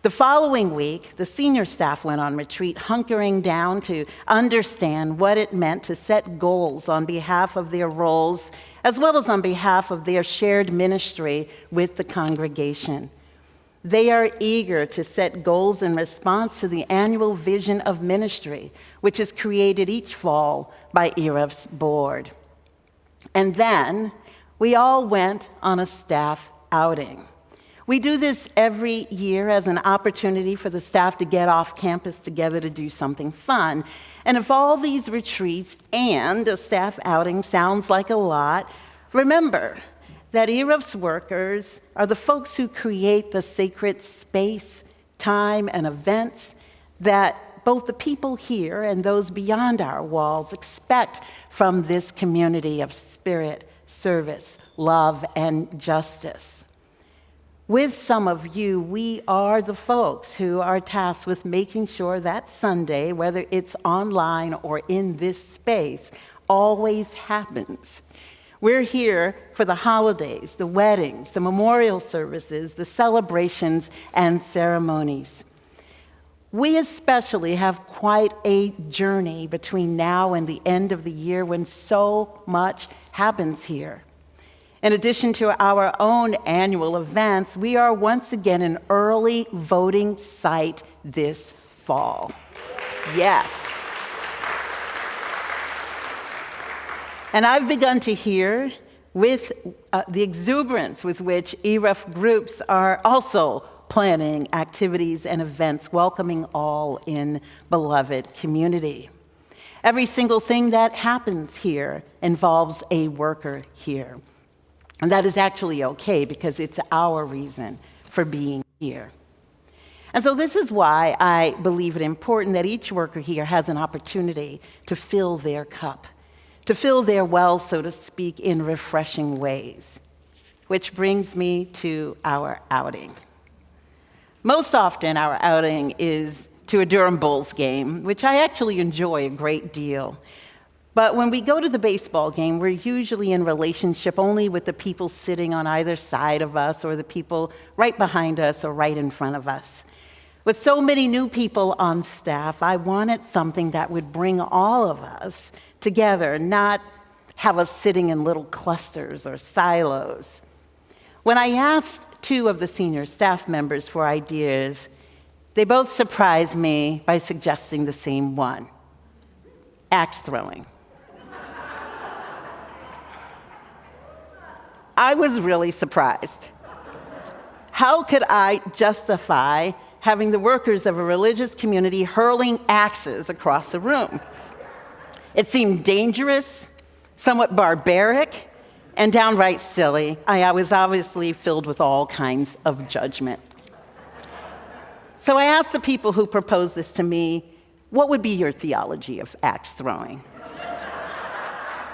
S2: The following week, the senior staff went on retreat, hunkering down to understand what it meant to set goals on behalf of their roles, as well as on behalf of their shared ministry with the congregation. They are eager to set goals in response to the annual vision of ministry, which is created each fall by ERUUF's board. And then we all went on a staff outing. We do this every year as an opportunity for the staff to get off campus together to do something fun. And if all these retreats and a staff outing sounds like a lot, remember that ERUUF's workers are the folks who create the sacred space, time, and events that both the people here and those beyond our walls expect from this community of spirit, service, love, and justice. With some of you, we are the folks who are tasked with making sure that Sunday, whether it's online or in this space, always happens. We're here for the holidays, the weddings, the memorial services, the celebrations, and ceremonies. We especially have quite a journey between now and the end of the year when so much happens here. In addition to our own annual events, we are once again an early voting site this fall. Yes. And I've begun to hear with the exuberance with which ERUUF groups are also planning activities and events welcoming all in beloved community. Every single thing that happens here involves a worker here. And that is actually okay because it's our reason for being here. And so this is why I believe it important that each worker here has an opportunity to fill their cup, to fill their well, so to speak, in refreshing ways. Which brings me to our outing. Most often our outing is to a Durham Bulls game, which I actually enjoy a great deal. But when we go to the baseball game, we're usually in relationship only with the people sitting on either side of us or the people right behind us or right in front of us. With so many new people on staff, I wanted something that would bring all of us together, not have us sitting in little clusters or silos. When I asked two of the senior staff members for ideas, they both surprised me by suggesting the same one: axe-throwing. I was really surprised. How could I justify having the workers of a religious community hurling axes across the room? It seemed dangerous, somewhat barbaric, and downright silly. I was obviously filled with all kinds of judgment. So I asked the people who proposed this to me, what would be your theology of axe-throwing?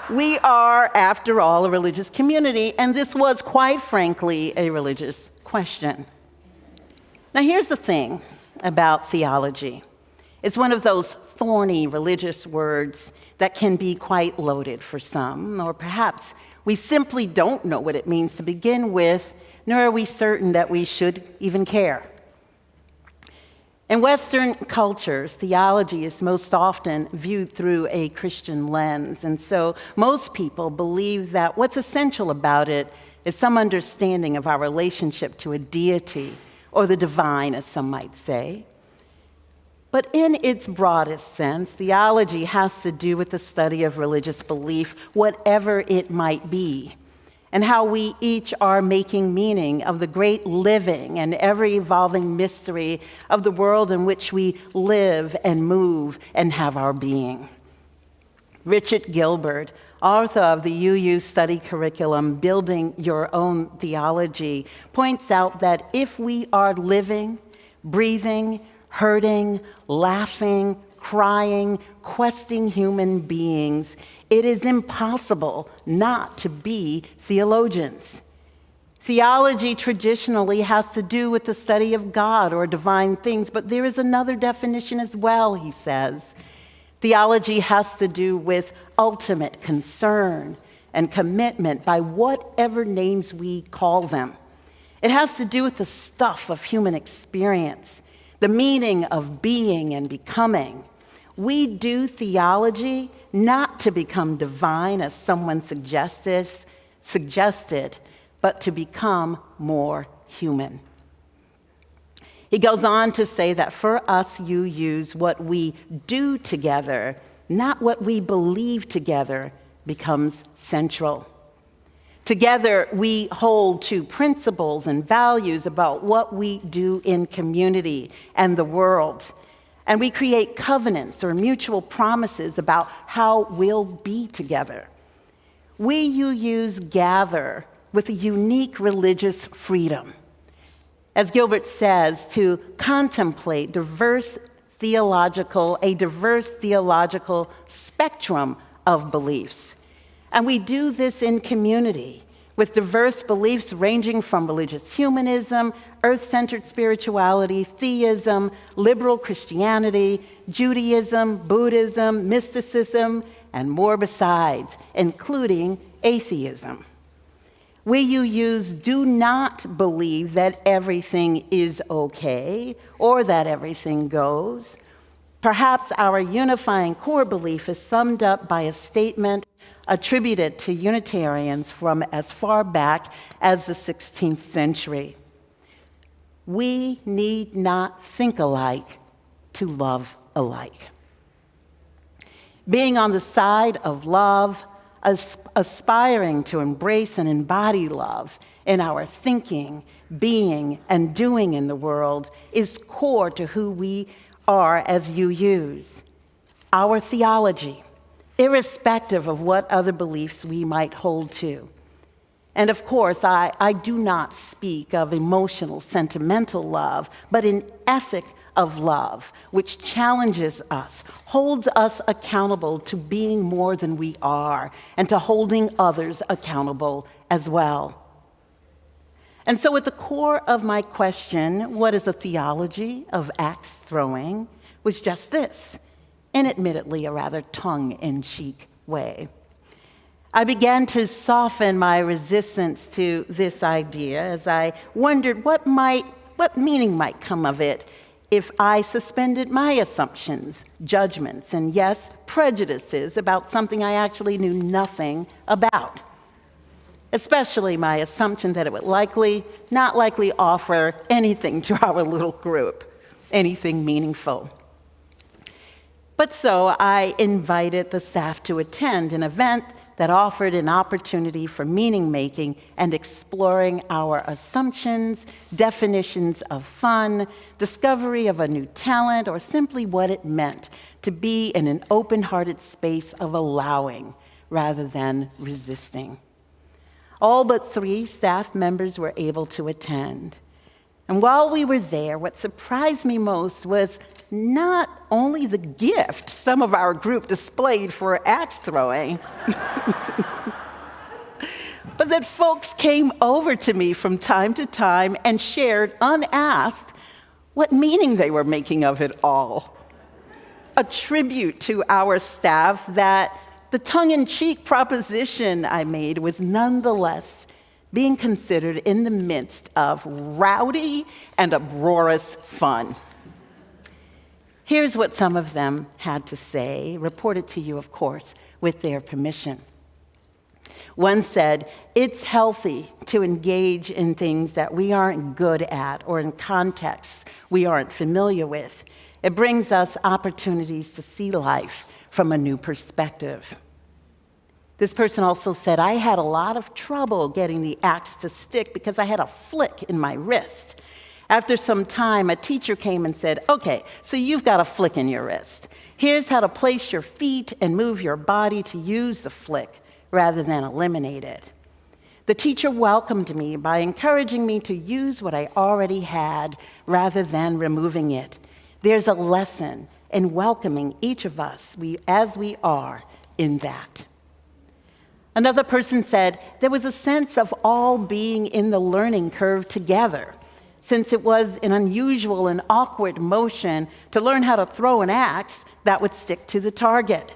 S2: We are, after all, a religious community, and this was, quite frankly, a religious question. Now, here's the thing about theology. It's one of those thorny religious words that can be quite loaded for some, or perhaps we simply don't know what it means to begin with, nor are we certain that we should even care. In Western cultures, theology is most often viewed through a Christian lens, and so most people believe that what's essential about it is some understanding of our relationship to a deity, or the divine, as some might say. But in its broadest sense, theology has to do with the study of religious belief, whatever it might be, and how we each are making meaning of the great living and ever-evolving mystery of the world in which we live and move and have our being. Richard Gilbert, author of the UU study curriculum, Building Your Own Theology, points out that if we are living, breathing, hurting, laughing, crying, questing human beings, it is impossible not to be theologians. Theology traditionally has to do with the study of God or divine things, but there is another definition as well, he says. Theology has to do with ultimate concern and commitment by whatever names we call them. It has to do with the stuff of human experience, the meaning of being and becoming. We do theology not to become divine, as someone suggested, but to become more human. He goes on to say that for us, UUs, what we do together, not what we believe together, becomes central. Together, we hold to principles and values about what we do in community and the world. And we create covenants or mutual promises about how we'll be together. We UUs gather with a unique religious freedom. As Gilbert says, to contemplate a diverse theological spectrum of beliefs. And we do this in community with diverse beliefs ranging from religious humanism, earth-centered spirituality, theism, liberal Christianity, Judaism, Buddhism, mysticism, and more besides, including atheism. We UUs do not believe that everything is okay or that everything goes. Perhaps our unifying core belief is summed up by a statement attributed to Unitarians from as far back as the 16th century. We need not think alike to love alike. Being on the side of love, aspiring to embrace and embody love in our thinking, being, and doing in the world is core to who we are as UUs. Our theology, irrespective of what other beliefs we might hold to. And of course, I do not speak of emotional, sentimental love, but an ethic of love, which challenges us, holds us accountable to being more than we are, and to holding others accountable as well. And so at the core of my question, what is a theology of axe-throwing, was just this, in admittedly a rather tongue-in-cheek way. I began to soften my resistance to this idea as I wondered what meaning might come of it if I suspended my assumptions, judgments, and yes, prejudices about something I actually knew nothing about. Especially my assumption that it would not likely offer anything to our little group, anything meaningful. But so I invited the staff to attend an event that offered an opportunity for meaning-making and exploring our assumptions, definitions of fun, discovery of a new talent, or simply what it meant to be in an open-hearted space of allowing rather than resisting. All but 3 staff members were able to attend. And while we were there, what surprised me most was not only the gift some of our group displayed for axe throwing, but that folks came over to me from time to time and shared, unasked, what meaning they were making of it all. A tribute to our staff that the tongue-in-cheek proposition I made was nonetheless being considered in the midst of rowdy and uproarious fun. Here's what some of them had to say, reported to you, of course, with their permission. One said, "It's healthy to engage in things that we aren't good at or in contexts we aren't familiar with. It brings us opportunities to see life from a new perspective." This person also said, "I had a lot of trouble getting the axe to stick because I had a flick in my wrist. After some time, a teacher came and said, 'Okay, so you've got a flick in your wrist. Here's how to place your feet and move your body to use the flick rather than eliminate it.' The teacher welcomed me by encouraging me to use what I already had rather than removing it. There's a lesson in welcoming each of us as we are in that." Another person said, "There was a sense of all being in the learning curve together. Since it was an unusual and awkward motion to learn how to throw an axe that would stick to the target.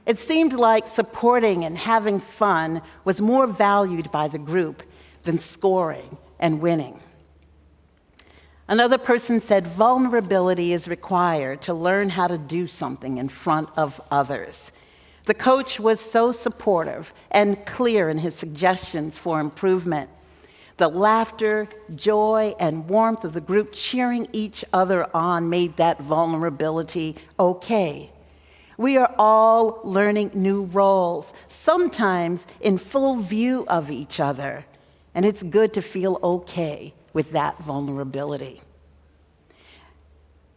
S2: It seemed like supporting and having fun was more valued by the group than scoring and winning. Another person said, vulnerability is required to learn how to do something in front of others. The coach was so supportive and clear in his suggestions for improvement. The laughter, joy, and warmth of the group cheering each other on made that vulnerability okay. We are all learning new roles, sometimes in full view of each other, and it's good to feel okay with that vulnerability.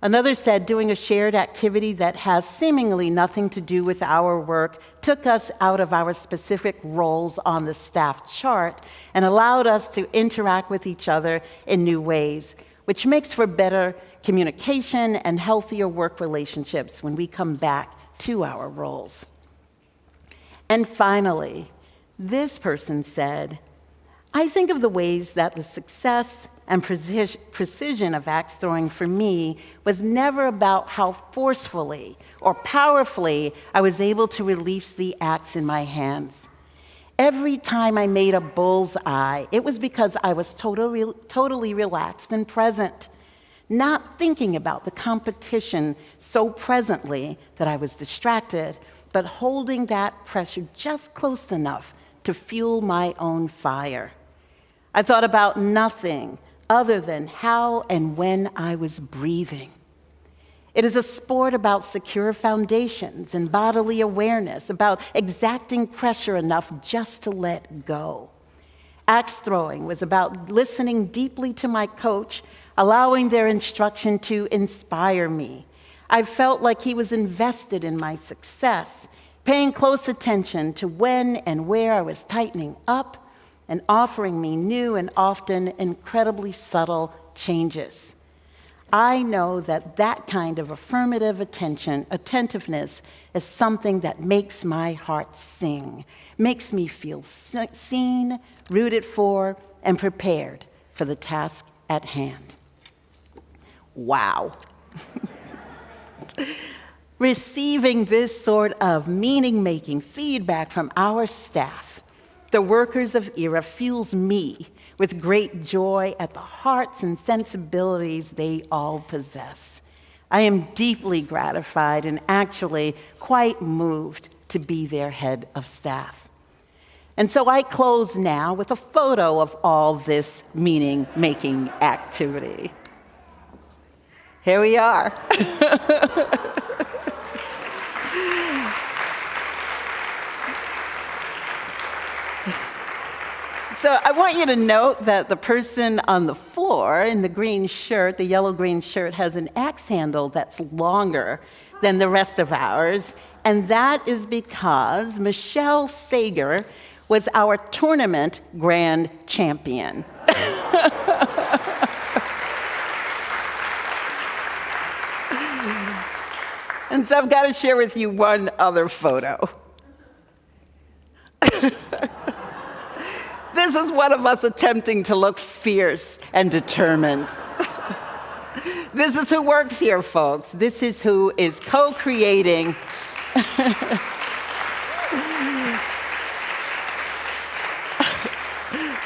S2: Another said, doing a shared activity that has seemingly nothing to do with our work took us out of our specific roles on the staff chart and allowed us to interact with each other in new ways, which makes for better communication and healthier work relationships when we come back to our roles. And finally, this person said, I think of the ways that the success and precision of axe throwing for me was never about how forcefully or powerfully I was able to release the axe in my hands. Every time I made a bullseye, it was because I was totally relaxed and present, not thinking about the competition so presently that I was distracted, but holding that pressure just close enough to fuel my own fire. I thought about nothing other than how and when I was breathing. It is a sport about secure foundations and bodily awareness, about exacting pressure enough just to let go. Axe throwing was about listening deeply to my coach, allowing their instruction to inspire me. I felt like he was invested in my success, paying close attention to when and where I was tightening up, and offering me new and often incredibly subtle changes. I know that that kind of affirmative attentiveness is something that makes my heart sing, makes me feel seen, rooted for, and prepared for the task at hand. Wow. Receiving this sort of meaning-making feedback from our staff, the workers of ERUUF, fuels me with great joy at the hearts and sensibilities they all possess. I am deeply gratified and actually quite moved to be their head of staff. And so I close now with a photo of all this meaning-making activity. Here we are. So I want you to note that the person on the floor in the green shirt, the yellow-green shirt, has an axe handle that's longer than the rest of ours, and that is because Michelle Sager was our tournament grand champion. And so I've got to share with you one other photo. This is one of us attempting to look fierce and determined. This is who works here, folks. This is who is co-creating.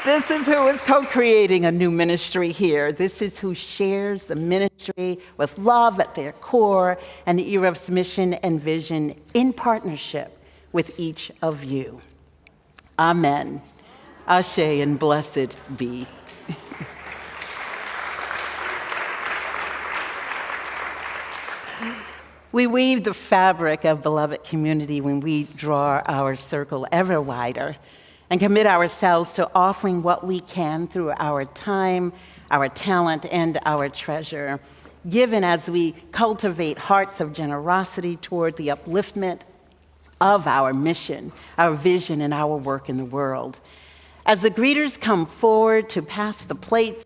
S2: This is who is co-creating a new ministry here. This is who shares the ministry with love at their core and ERUUF's mission and vision in partnership with each of you. Amen. Ashe and blessed be. We weave the fabric of beloved community when we draw our circle ever wider and commit ourselves to offering what we can through our time, our talent, and our treasure, given as we cultivate hearts of generosity toward the upliftment of our mission, our vision, and our work in the world. As the greeters come forward to pass the plates,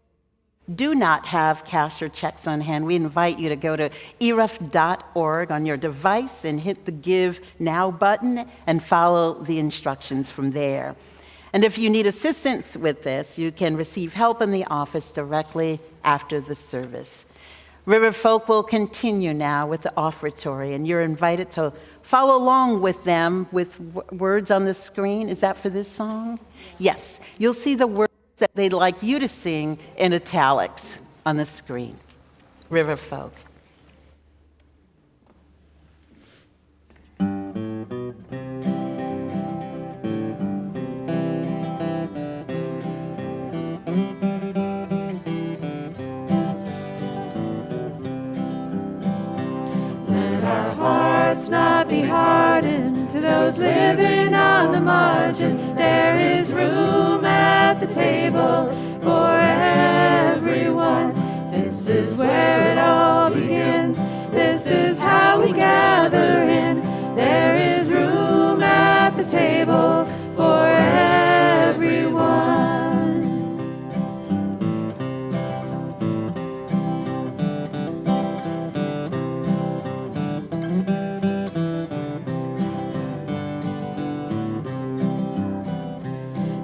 S2: do not have cash or checks on hand. We invite you to go to ERUUF.org on your device and hit the Give Now button and follow the instructions from there. And if you need assistance with this, you can receive help in the office directly after the service. River Folk will continue now with the offertory, and you're invited to follow along with them with words on the screen. Is that for this song? Yes. You'll see the words that they'd like you to sing in italics on the screen. River Folk.
S8: Let our hearts not be hardened to those living on the margin. There is room at the table for everyone. This is where it all begins. This is how we gather in. There is room at the table for everyone.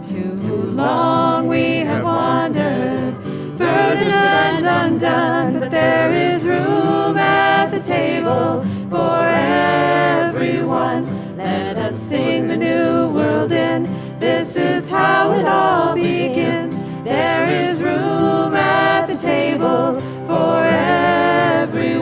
S8: Too long we have wandered, burdened and undone, but there is room at the table for everyone. Let us sing the new world in. This is how it all begins. There is room at the table for everyone.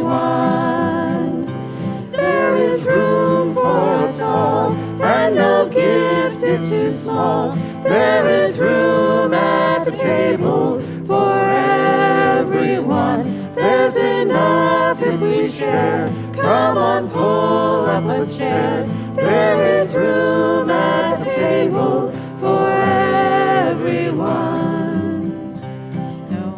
S8: There is room for us all, and no gift is too small. There is room at the table for everyone. There's enough if we share. Come on, pull up a chair. There is room at the table for everyone.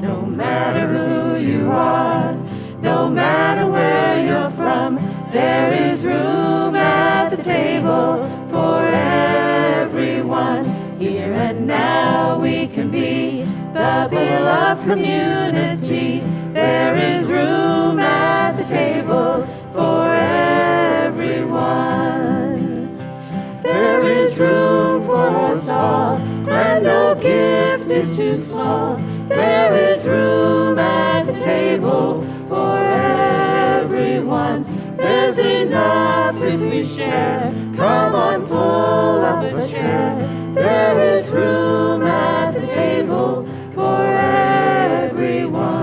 S8: No matter who you are, no matter where you're from, there is room at the table for everyone. Here and now we can be the beloved community. There is room at the table for everyone. There is room for us all, and no gift is too small. There is room at the table for everyone. There's enough if we share. Come on, pull up a chair. There is room at the table for everyone.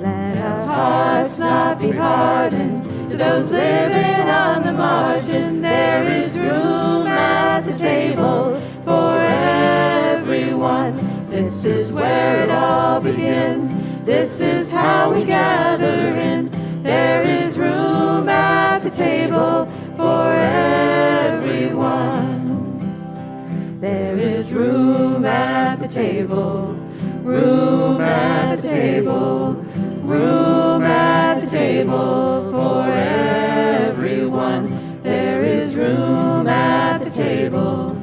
S8: Let our hearts not be hardened to those living on the margin. There is room at the table for everyone. This is where it all begins. This is how we gather in. There is room at the table for everyone. There is room at the table, room at the table, room at the table for everyone. There is room at the table,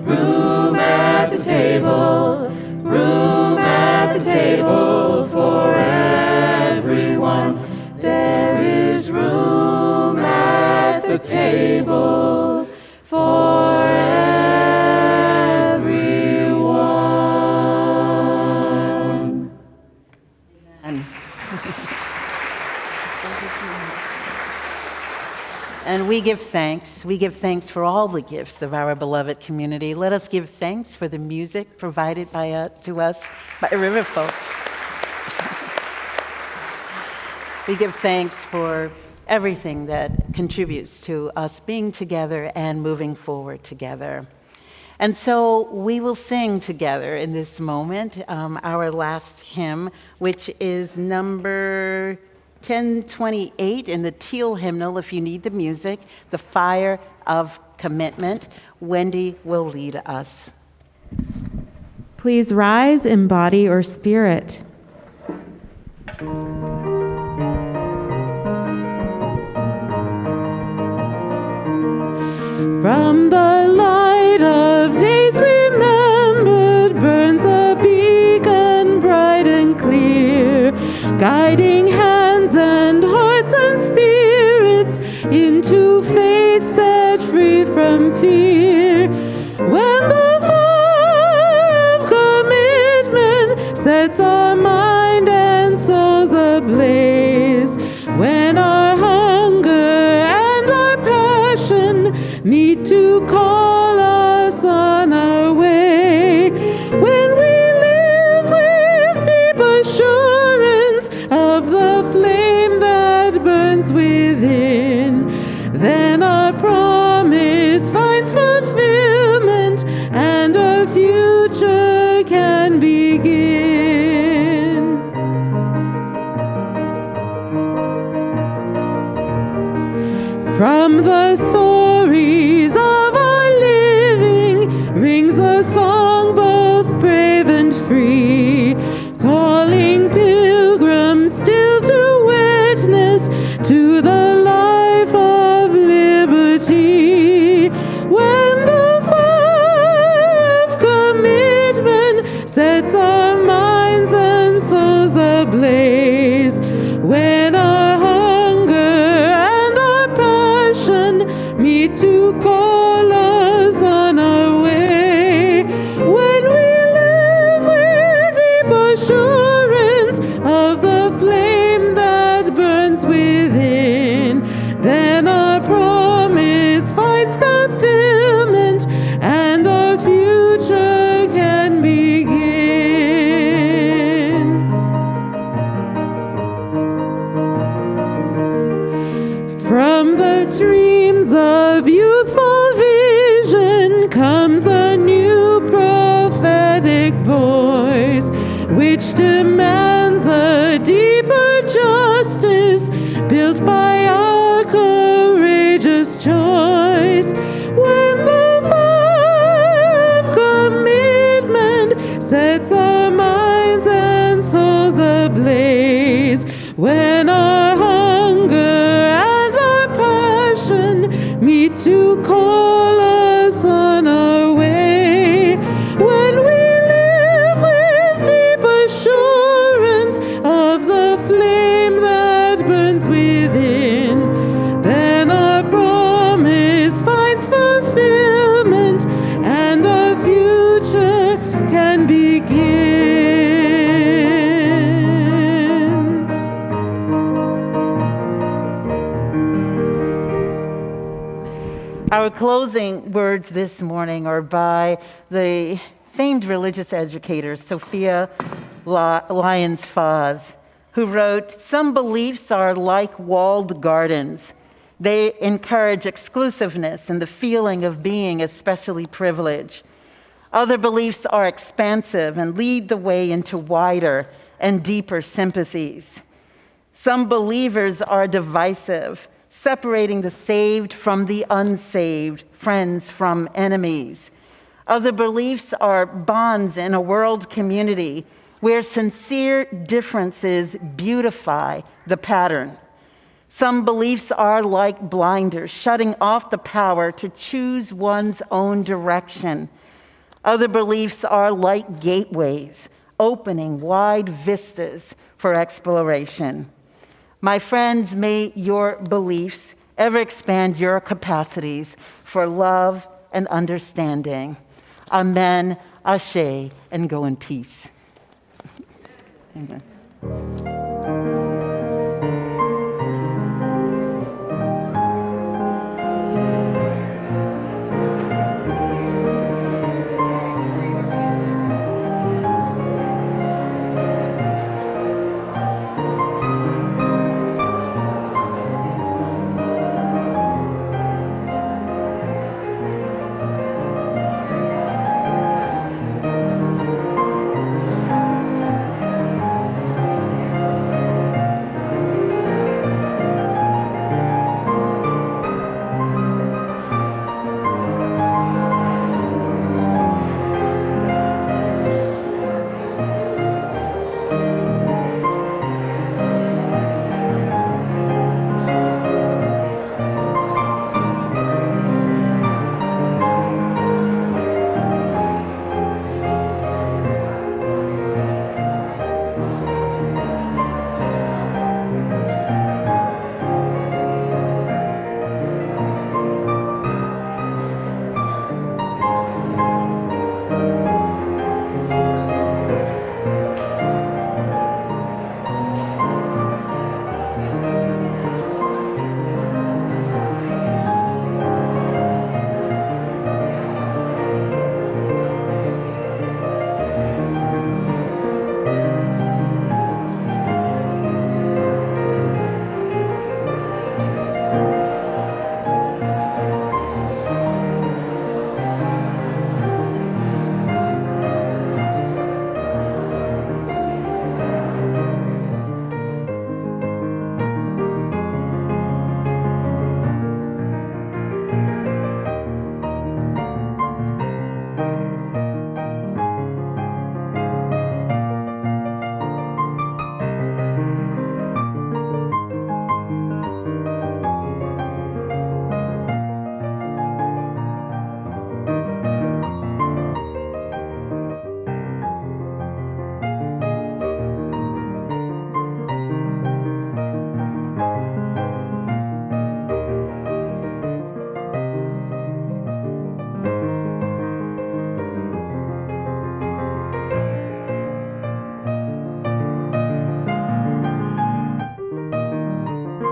S8: room at the table, room at the table for everyone. There is room at the table for everyone.
S2: And we give thanks. We give thanks for all the gifts of our beloved community. Let us give thanks for the music provided to us by River Folk. We give thanks for everything that contributes to us being together and moving forward together. And so we will sing together in this moment our last hymn, which is number 1028 in the Teal hymnal. If you need the music, The Fire of Commitment. Wendy will lead us.
S1: Please rise in body or spirit. From the light of days remembered burns a beacon bright and clear, guiding hands and hearts and spirits into faith set free from fear. When the fire of commitment sets our mind and souls ablaze, when our hunger and our passion meet to call us on our way, From the stories of our living rings a song both brave and free, calling pilgrims still to witness to the life of liberty. When the fire of commitment sets our minds and souls ablaze, when our hunger and our passion meet to call us on our way, when we live with deep assurance of the flame that burns within, then our promise finds fulfillment and our future can begin. From the dreams of youthful vision comes a new prophetic voice, which demands a deeper justice built by our courageous choice. When the fire of commitment sets our minds and souls ablaze, when our hunger and our passion meet to call us on our way, when we live with deep assurance of the flame that burns within, then our promise finds fulfillment and our future can begin.
S2: Our closing words this morning are by the famed religious educator Sophia Lyons-Fahs, who wrote, "Some beliefs are like walled gardens. They encourage exclusiveness and the feeling of being especially privileged. Other beliefs are expansive and lead the way into wider and deeper sympathies. Some believers are divisive, separating the saved from the unsaved, friends from enemies. Other beliefs are bonds in a world community where sincere differences beautify the pattern. Some beliefs are like blinders, shutting off the power to choose one's own direction. Other beliefs are like gateways, opening wide vistas for exploration. My friends, may your beliefs ever expand your capacities for love and understanding. Amen, ashe, and go in peace." Amen.